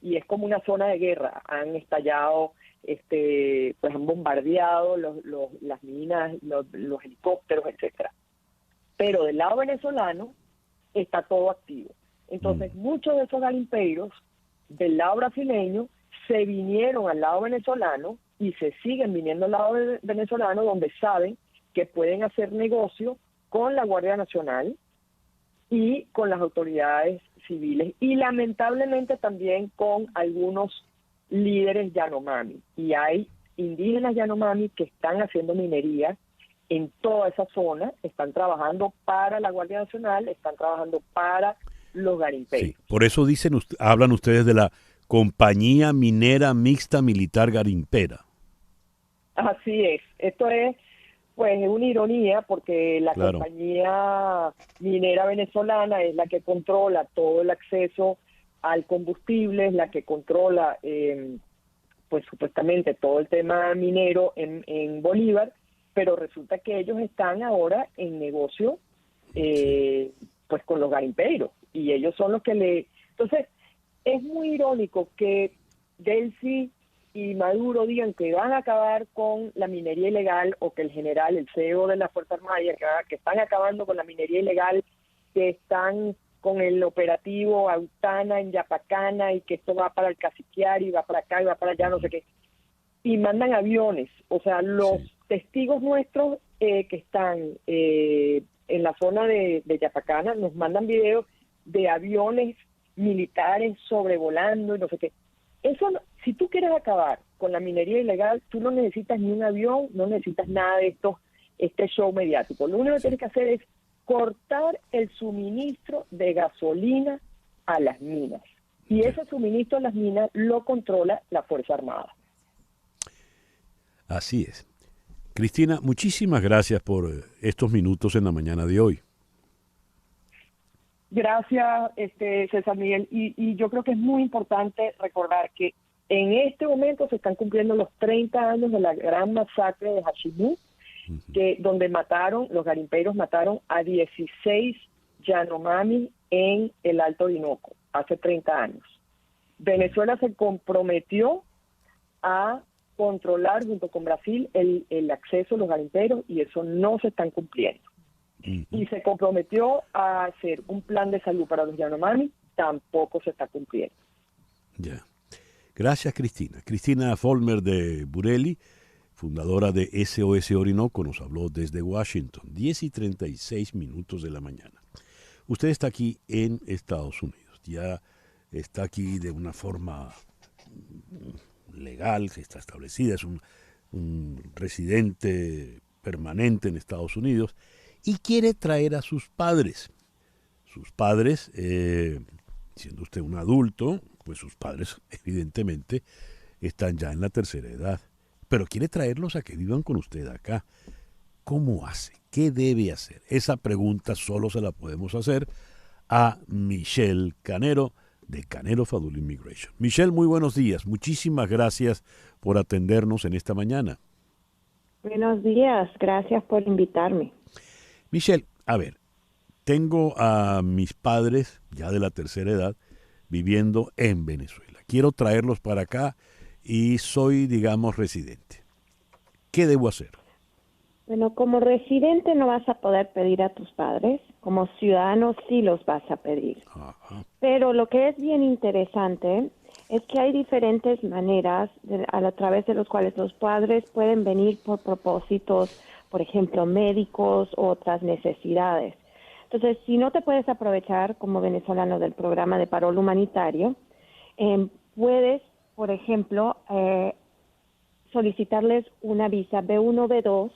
y es como una zona de guerra, han estallado, pues han bombardeado las minas, los helicópteros, etcétera. Pero del lado venezolano está todo activo. Entonces, muchos de esos garimpeiros del lado brasileño se vinieron al lado venezolano y se siguen viniendo al lado venezolano, donde saben que pueden hacer negocio con la Guardia Nacional y con las autoridades civiles, y lamentablemente también con algunos líderes Yanomami. Y hay indígenas Yanomami que están haciendo minería en toda esa zona, están trabajando para la Guardia Nacional, están trabajando para los garimpeiros. Sí, por eso hablan ustedes de la Compañía Minera Mixta Militar Garimpera. Así es. Esto es, pues, una ironía, porque la compañía minera venezolana es la que controla todo el acceso al combustible, es la que controla, pues, supuestamente todo el tema minero en Bolívar, pero resulta que ellos están ahora en negocio, pues, con los garimpeiros, y ellos son los que Entonces, es muy irónico que Delcy y Maduro digan que van a acabar con la minería ilegal, o que el general, el CEO de la Fuerza Armada, que están acabando con la minería ilegal, que están con el operativo Autana en Yapacana, y que esto va para el Caciquiari, y va para acá, y va para allá, no sé qué, y mandan aviones. O sea, los testigos nuestros que están en la zona de Yapacana nos mandan videos de aviones militares sobrevolando y no sé qué. Eso, si tú quieres acabar con la minería ilegal, tú no necesitas ni un avión, no necesitas nada de este show mediático. Lo único que tienes que hacer es cortar el suministro de gasolina a las minas. Y ese suministro a las minas lo controla la Fuerza Armada. Así es. Cristina, muchísimas gracias por estos minutos en la mañana de hoy. Gracias, César Miguel. Y yo creo que es muy importante recordar que en este momento se están cumpliendo los 30 años de la gran masacre de Hachimú, donde los garimpeiros mataron a 16 Yanomami en el Alto Orinoco, hace 30 años. Venezuela se comprometió a controlar junto con Brasil el acceso a los garimpeiros, y eso no se están cumpliendo. Y se comprometió a hacer un plan de salud para los Yanomami, tampoco se está cumpliendo. Ya. Gracias, Cristina. Cristina Follmer de Bureli, fundadora de SOS Orinoco, nos habló desde Washington, 10:36 de la mañana. Usted está aquí en Estados Unidos, ya está aquí de una forma legal, está establecida, es un un residente permanente en Estados Unidos, y quiere traer a sus padres. Sus padres, siendo usted un adulto, pues sus padres evidentemente están ya en la tercera edad, pero quiere traerlos a que vivan con usted acá. ¿Cómo hace? ¿Qué debe hacer? Esa pregunta solo se la podemos hacer a Michelle Canero, de Canero Fadul Immigration. Michelle, muy buenos días. Muchísimas gracias por atendernos en esta mañana. Buenos días, gracias por invitarme. Michelle, a ver, tengo a mis padres, ya de la tercera edad, viviendo en Venezuela. Quiero traerlos para acá y soy, digamos, residente. ¿Qué debo hacer? Bueno, como residente no vas a poder pedir a tus padres, como ciudadano sí los vas a pedir. Ajá. Pero lo que es bien interesante es que hay diferentes maneras a través de los cuales los padres pueden venir por propósitos, por ejemplo, médicos u otras necesidades. Entonces, si no te puedes aprovechar como venezolano del programa de parol humanitario, puedes, por ejemplo, solicitarles una visa B1 o B2,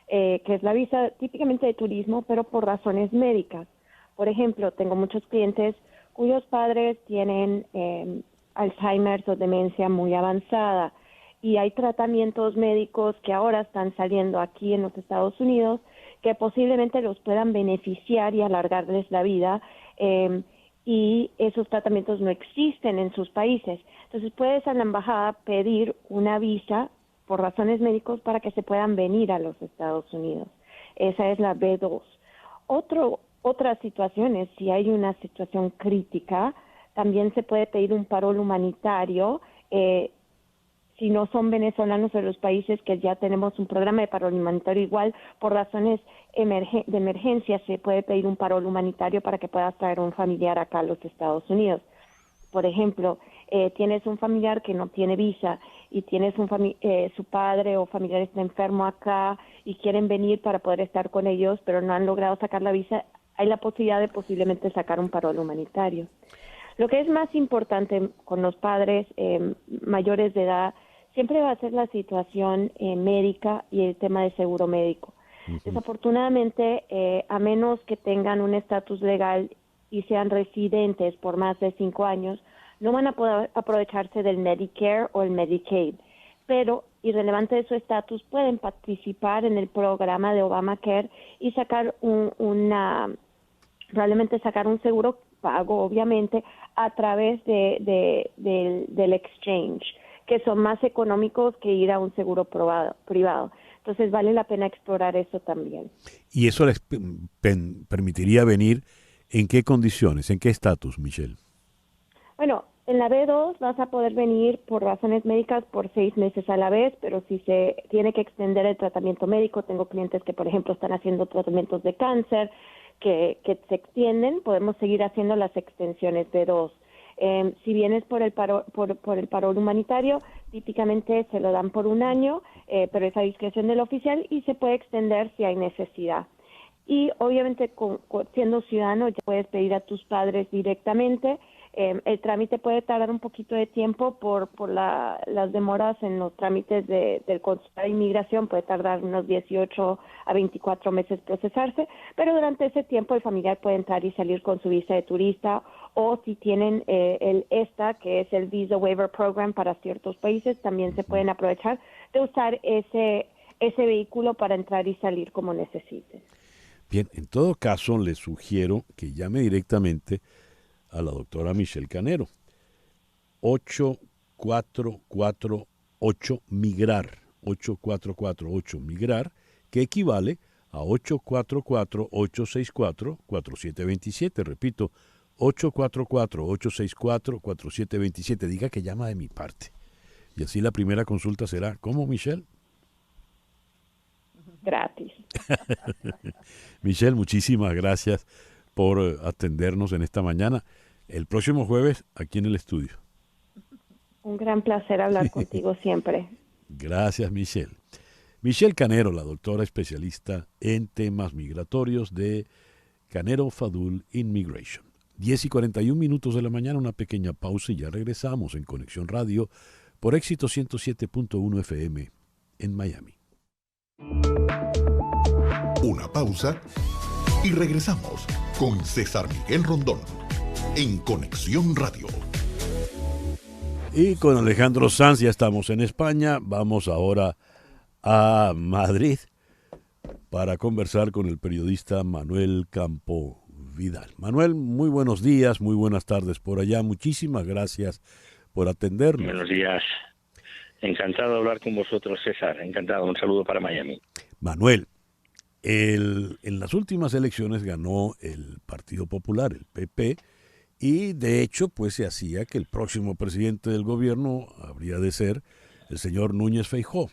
que es la visa típicamente de turismo, pero por razones médicas. Por ejemplo, tengo muchos clientes cuyos padres tienen Alzheimer o demencia muy avanzada y hay tratamientos médicos que ahora están saliendo aquí en los Estados Unidos que posiblemente los puedan beneficiar y alargarles la vida, y esos tratamientos no existen en sus países. Entonces puedes a la embajada pedir una visa por razones médicos para que se puedan venir a los Estados Unidos. Esa es la B2. Otras situaciones, si hay una situación crítica, también se puede pedir un parol humanitario, si no son venezolanos de los países que ya tenemos un programa de parol humanitario igual, por razones de emergencia se puede pedir un parol humanitario para que puedas traer un familiar acá a los Estados Unidos. Por ejemplo, tienes un familiar que no tiene visa y tienes su padre o familiar está enfermo acá y quieren venir para poder estar con ellos, pero no han logrado sacar la visa, hay la posibilidad de posiblemente sacar un parol humanitario. Lo que es más importante con los padres mayores de edad siempre va a ser la situación médica y el tema de seguro médico. Desafortunadamente, a menos que tengan un estatus legal y sean residentes por más de 5 años, no van a poder aprovecharse del Medicare o el Medicaid, pero irrelevante de su estatus pueden participar en el programa de Obamacare y sacar probablemente sacar un seguro pago, obviamente, a través del exchange, que son más económicos que ir a un seguro privado. Entonces vale la pena explorar eso también. ¿Y eso les permitiría venir en qué condiciones, en qué estatus, Michelle? Bueno, en la B2 vas a poder venir por razones médicas por 6 meses a la vez, pero si se tiene que extender el tratamiento médico, tengo clientes que, por ejemplo, están haciendo tratamientos de cáncer que se extienden, podemos seguir haciendo las extensiones B2. Si vienes por el parol humanitario, típicamente se lo dan por 1 año, pero es a discreción del oficial y se puede extender si hay necesidad. Y obviamente siendo ciudadano ya puedes pedir a tus padres directamente. El trámite puede tardar un poquito de tiempo por las demoras en los trámites del consulado de inmigración, puede tardar unos 18 a 24 meses procesarse, pero durante ese tiempo el familiar puede entrar y salir con su visa de turista, o si tienen el ESTA, que es el Visa Waiver Program para ciertos países, también se pueden aprovechar de usar ese vehículo para entrar y salir como necesiten. Bien, en todo caso les sugiero que llame directamente a la doctora Michelle Canero. 8448 migrar, 8448 migrar, que equivale a 844-864-4727. Repito, 844-864-4727. Diga que llama de mi parte. Y así la primera consulta será, ¿cómo, Michelle? Gratis. Michelle, muchísimas gracias por atendernos en esta mañana. El próximo jueves aquí en el estudio. Un gran placer hablar contigo siempre. Gracias, Michelle. Michelle Canero, la doctora especialista en temas migratorios de Canero Fadul Immigration. 10:41 de la mañana, una pequeña pausa y ya regresamos en Conexión Radio por Éxito 107.1 FM en Miami. Una pausa y regresamos con César Miguel Rondón en Conexión Radio. Y con Alejandro Sanz ya estamos en España. Vamos ahora a Madrid para conversar con el periodista Manuel Campo Vidal. Manuel, muy buenos días, muy buenas tardes por allá. Muchísimas gracias por atendernos. Buenos días. Encantado de hablar con vosotros, César. Encantado. Un saludo para Miami. Manuel, en las últimas elecciones ganó el Partido Popular, el PP, y de hecho pues se hacía que el próximo presidente del gobierno habría de ser el señor Núñez Feijóo.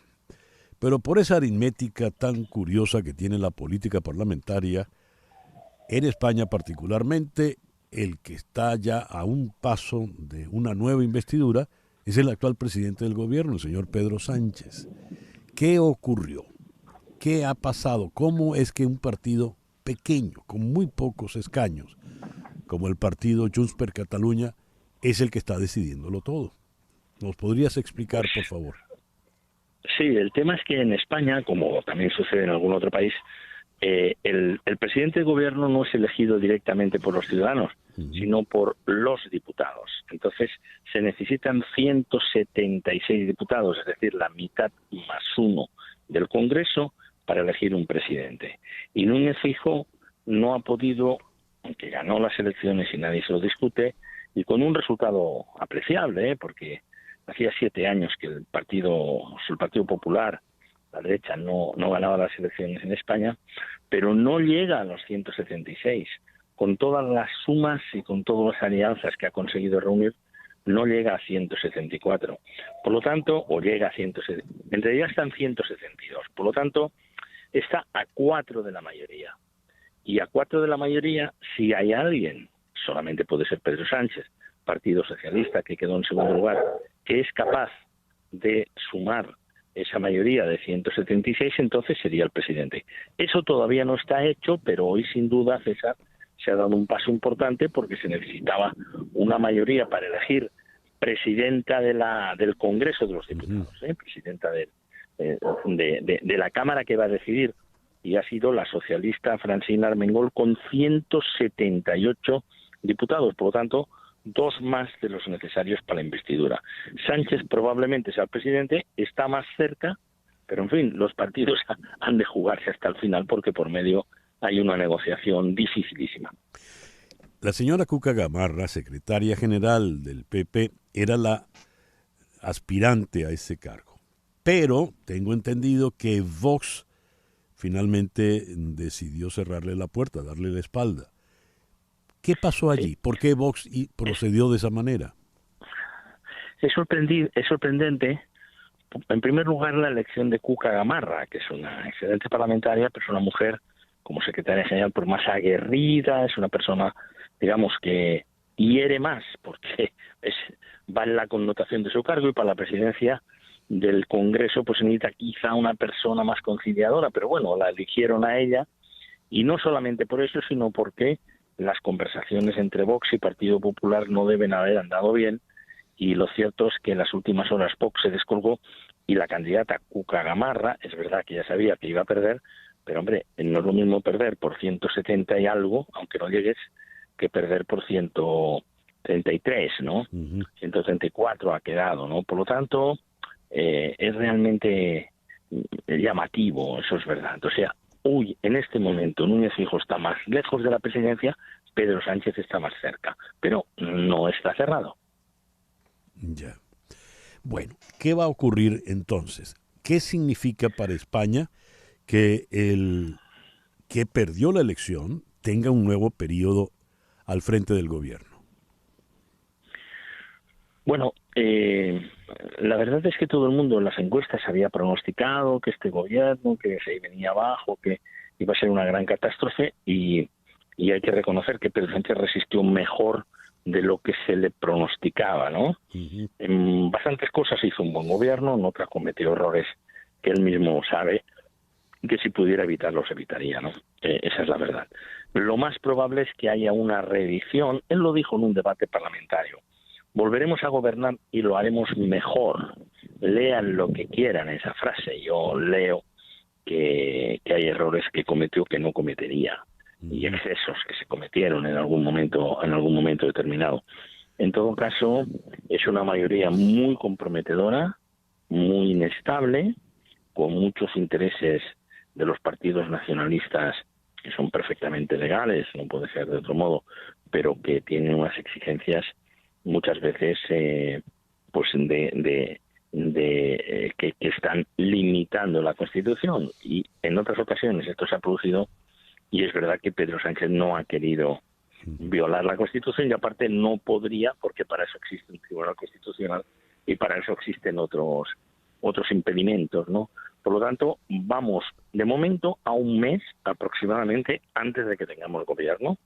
Pero por esa aritmética tan curiosa que tiene la política parlamentaria, en España particularmente, el que está ya a un paso de una nueva investidura es el actual presidente del gobierno, el señor Pedro Sánchez. ¿Qué ocurrió? ¿Qué ha pasado? ¿Cómo es que un partido pequeño, con muy pocos escaños, como el partido Junts per Catalunya, es el que está decidiéndolo todo? ¿Nos podrías explicar, por favor? Sí, el tema es que en España, como también sucede en algún otro país, el presidente del gobierno no es elegido directamente por los ciudadanos, sino por los diputados. Entonces, se necesitan 176 diputados, es decir, la mitad más uno del Congreso, para elegir un presidente. Y Núñez Feijóo no ha podido, aunque ganó las elecciones y nadie se lo discute, y con un resultado apreciable, porque hacía 7 años que el Partido Popular, la derecha, no ganaba las elecciones en España, pero no llega a los 176. Con todas las sumas y con todas las alianzas que ha conseguido reunir, no llega a 174. Por lo tanto, o llega a 170, en realidad están 172. Por lo tanto, está a 4 de la mayoría. Y a 4 de la mayoría, si hay alguien, solamente puede ser Pedro Sánchez, Partido Socialista, que quedó en segundo lugar, que es capaz de sumar esa mayoría de 176, entonces sería el presidente. Eso todavía no está hecho, pero hoy sin duda, César, se ha dado un paso importante porque se necesitaba una mayoría para elegir presidenta del Congreso de los Diputados, presidenta de la Cámara que va a decidir, y ha sido la socialista Francina Armengol con 178 diputados, por lo tanto, 2 más de los necesarios para la investidura. Sánchez probablemente sea el presidente, está más cerca, pero en fin, los partidos han de jugarse hasta el final porque por medio hay una negociación dificilísima. La señora Cuca Gamarra, secretaria general del PP, era la aspirante a ese cargo. Pero tengo entendido que Vox finalmente decidió cerrarle la puerta, darle la espalda. ¿Qué pasó allí? ¿Por qué Vox procedió de esa manera? Es sorprendente, en primer lugar, la elección de Cuca Gamarra, que es una excelente parlamentaria, pero es una mujer, como secretaria general, por más aguerrida, es una persona, digamos, que hiere más, porque va en la connotación de su cargo, y para la presidencia del Congreso pues necesita quizá una persona más conciliadora, pero bueno, la eligieron a ella, y no solamente por eso, sino porque las conversaciones entre Vox y Partido Popular no deben haber andado bien, y lo cierto es que en las últimas horas Vox se descolgó y la candidata Cuca Gamarra, es verdad que ya sabía que iba a perder, pero hombre, no es lo mismo perder por 170 y algo, aunque no llegues, que perder por 133, ¿no? 134 ha quedado, ¿no? Por lo tanto, es realmente llamativo, eso es verdad. O sea, hoy, en este momento, Núñez Feijóo está más lejos de la presidencia, Pedro Sánchez está más cerca, pero no está cerrado. Ya. Bueno, ¿qué va a ocurrir entonces? ¿Qué significa para España que el que perdió la elección tenga un nuevo periodo al frente del gobierno? Bueno, la verdad es que todo el mundo en las encuestas había pronosticado que este gobierno, que se venía abajo, que iba a ser una gran catástrofe, y hay que reconocer que Pedro Sánchez resistió mejor de lo que se le pronosticaba, ¿no? En bastantes cosas hizo un buen gobierno, en otras cometió errores que él mismo sabe que si pudiera evitarlos evitaría, ¿no? Esa es la verdad. Lo más probable es que haya una reedición, él lo dijo en un debate parlamentario, volveremos a gobernar y lo haremos mejor. lean lo que quieran esa frase. Yo leo que hay errores que cometió que no cometería y excesos que se cometieron en algún momento determinado. En todo caso, es una mayoría muy comprometedora, muy inestable, con muchos intereses de los partidos nacionalistas que son perfectamente legales, no puede ser de otro modo, pero que tienen unas exigencias muchas veces pues que están limitando la Constitución, y en otras ocasiones esto se ha producido y es verdad que Pedro Sánchez no ha querido violar la Constitución, y aparte no podría, porque para eso existe un Tribunal Constitucional y para eso existen otros impedimentos, ¿no? Por lo tanto, vamos de momento a un mes aproximadamente antes de que tengamos gobierno,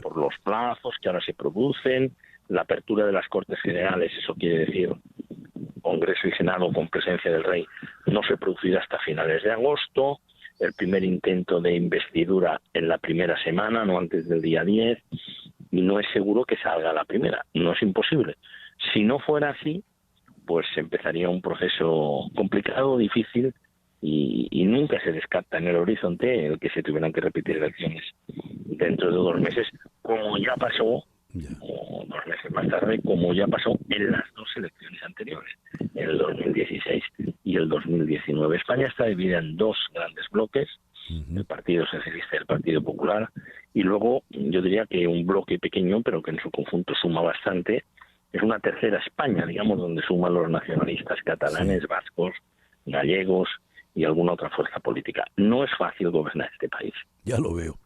por los plazos que ahora se producen, la apertura de las Cortes Generales, eso quiere decir Congreso y Senado con presencia del Rey, no se producirá hasta finales de agosto, el primer intento de investidura en la primera semana, no antes del día 10, y no es seguro que salga la primera, no es imposible. Si no fuera así, pues empezaría un proceso complicado, difícil, y nunca se descarta en el horizonte el que se tuvieran que repetir elecciones dentro de 2 meses, como ya pasó, o 2 meses más tarde, como ya pasó en las 2 elecciones anteriores, en el 2016 y el 2019. España está dividida en 2 grandes bloques, el Partido Socialista y el Partido Popular, y luego yo diría que un bloque pequeño, pero que en su conjunto suma bastante, es una tercera España, digamos, donde suman los nacionalistas catalanes, vascos, gallegos y alguna otra fuerza política. No es fácil gobernar este país. Ya lo veo.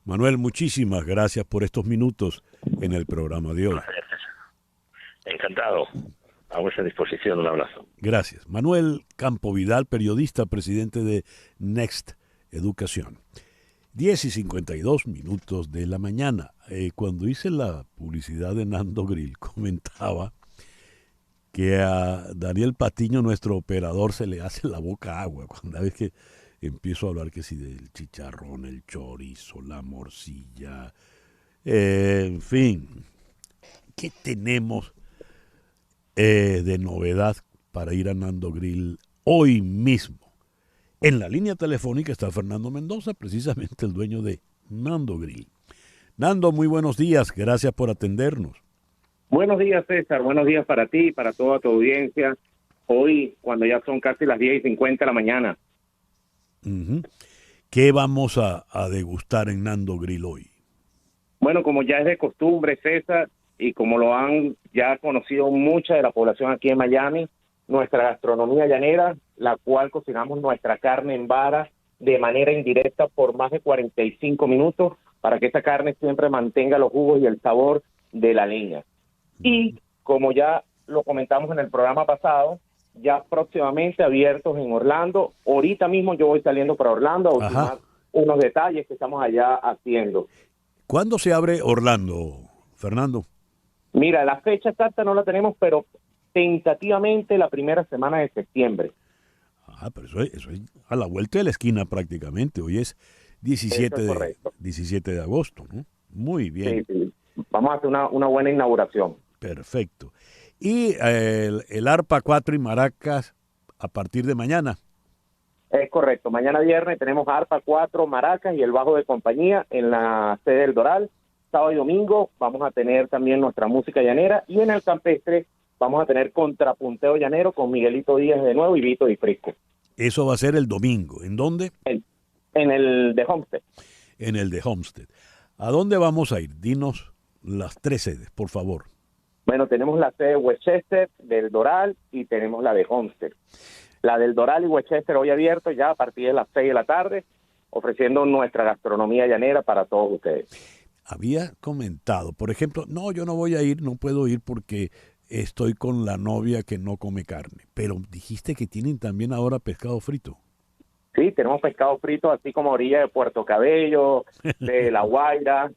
Manuel, muchísimas gracias por estos minutos en el programa de hoy. Encantado. A vuestra disposición. Un abrazo. Gracias. Manuel Campo Vidal, periodista, presidente de Next Educación. 10:52 de la mañana. Cuando hice la publicidad de Nando Grill, comentaba que a Daniel Patiño, nuestro operador, se le hace la boca agua cada vez que empiezo a hablar que si del chicharrón, el chorizo, la morcilla, en fin. ¿Qué tenemos de novedad para ir a Nando Grill hoy mismo? En la línea telefónica está Fernando Mendoza, precisamente el dueño de Nando Grill. Nando, muy buenos días, gracias por atendernos. Buenos días, César, buenos días para ti y para toda tu audiencia. Hoy, cuando ya son casi las 10:50 de la mañana. ¿Qué vamos a degustar en Nando Grill hoy? Bueno, como ya es de costumbre, César, y como lo han ya conocido mucha de la población aquí en Miami, nuestra gastronomía llanera, la cual cocinamos nuestra carne en vara de manera indirecta por más de 45 minutos para que esa carne siempre mantenga los jugos y el sabor de la leña. Y como ya lo comentamos en el programa pasado, ya próximamente abiertos en Orlando. Ahorita mismo yo voy saliendo para Orlando a ultimar unos detalles que estamos allá haciendo. ¿Cuándo se abre Orlando, Fernando? Mira, la fecha exacta no la tenemos, pero tentativamente la primera semana de septiembre. Pero eso es a la vuelta de la esquina prácticamente. Hoy es 17 de agosto, ¿no? Muy bien. Sí. Vamos a hacer una buena inauguración. Perfecto. Y el Arpa 4 y Maracas a partir de mañana. Es correcto. Mañana viernes tenemos Arpa 4, Maracas y el bajo de compañía en la sede del Doral. Sábado y domingo vamos a tener también nuestra música llanera, y en el campestre vamos a tener contrapunteo llanero con Miguelito Díaz de nuevo y Vito Di Frisco. Eso va a ser el domingo. ¿En dónde? En el de Homestead. En el de Homestead. ¿A dónde vamos a ir? Dinos las 3 sedes, por favor. Bueno, tenemos la sede de Westchester, del Doral, y tenemos la de Homestead. La del Doral y Westchester hoy abierto ya a partir de las 6 de la tarde, ofreciendo nuestra gastronomía llanera para todos ustedes. Había comentado, por ejemplo, no, yo no voy a ir, no puedo ir porque estoy con la novia que no come carne. Pero dijiste que tienen también ahora pescado frito. Sí, tenemos pescado frito, así como a orilla de Puerto Cabello, de La Guaira.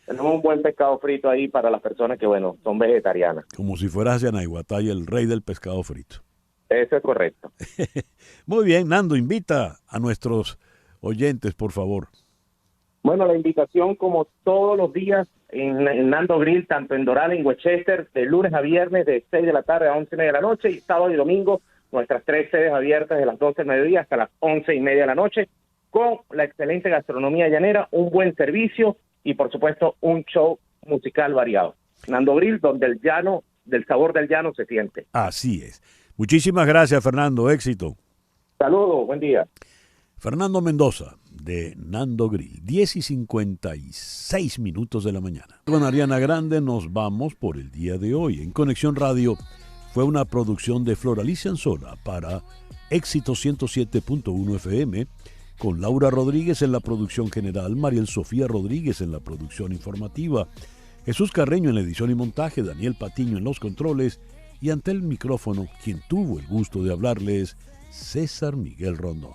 Tenemos un buen pescado frito ahí para las personas que, bueno, son vegetarianas. Como si fueras hacia Naiguatay, el rey del pescado frito. Eso es correcto. Muy bien, Nando, invita a nuestros oyentes, por favor. Bueno, la invitación, como todos los días, en Nando Grill, tanto en Doral, en Westchester, de lunes a viernes de 6 de la tarde a 11:30 de la noche, y sábado y domingo nuestras 3 sedes abiertas de las 12 del mediodía hasta las 11:30 de la noche, con la excelente gastronomía llanera, un buen servicio y por supuesto un show musical variado. Nando Grill, donde el sabor del llano se siente. Así es. Muchísimas gracias, Fernando. Éxito. Saludos, buen día. Fernando Mendoza, de Nando Grill, 10:56 de la mañana. Con Ariana Grande nos vamos por el día de hoy. En Conexión Radio fue una producción de Flor Alicia Anzola para Éxito 107.1 FM, con Laura Rodríguez en la producción general, Mariel Sofía Rodríguez en la producción informativa, Jesús Carreño en la edición y montaje, Daniel Patiño en los controles, y ante el micrófono, quien tuvo el gusto de hablarles, César Miguel Rondón.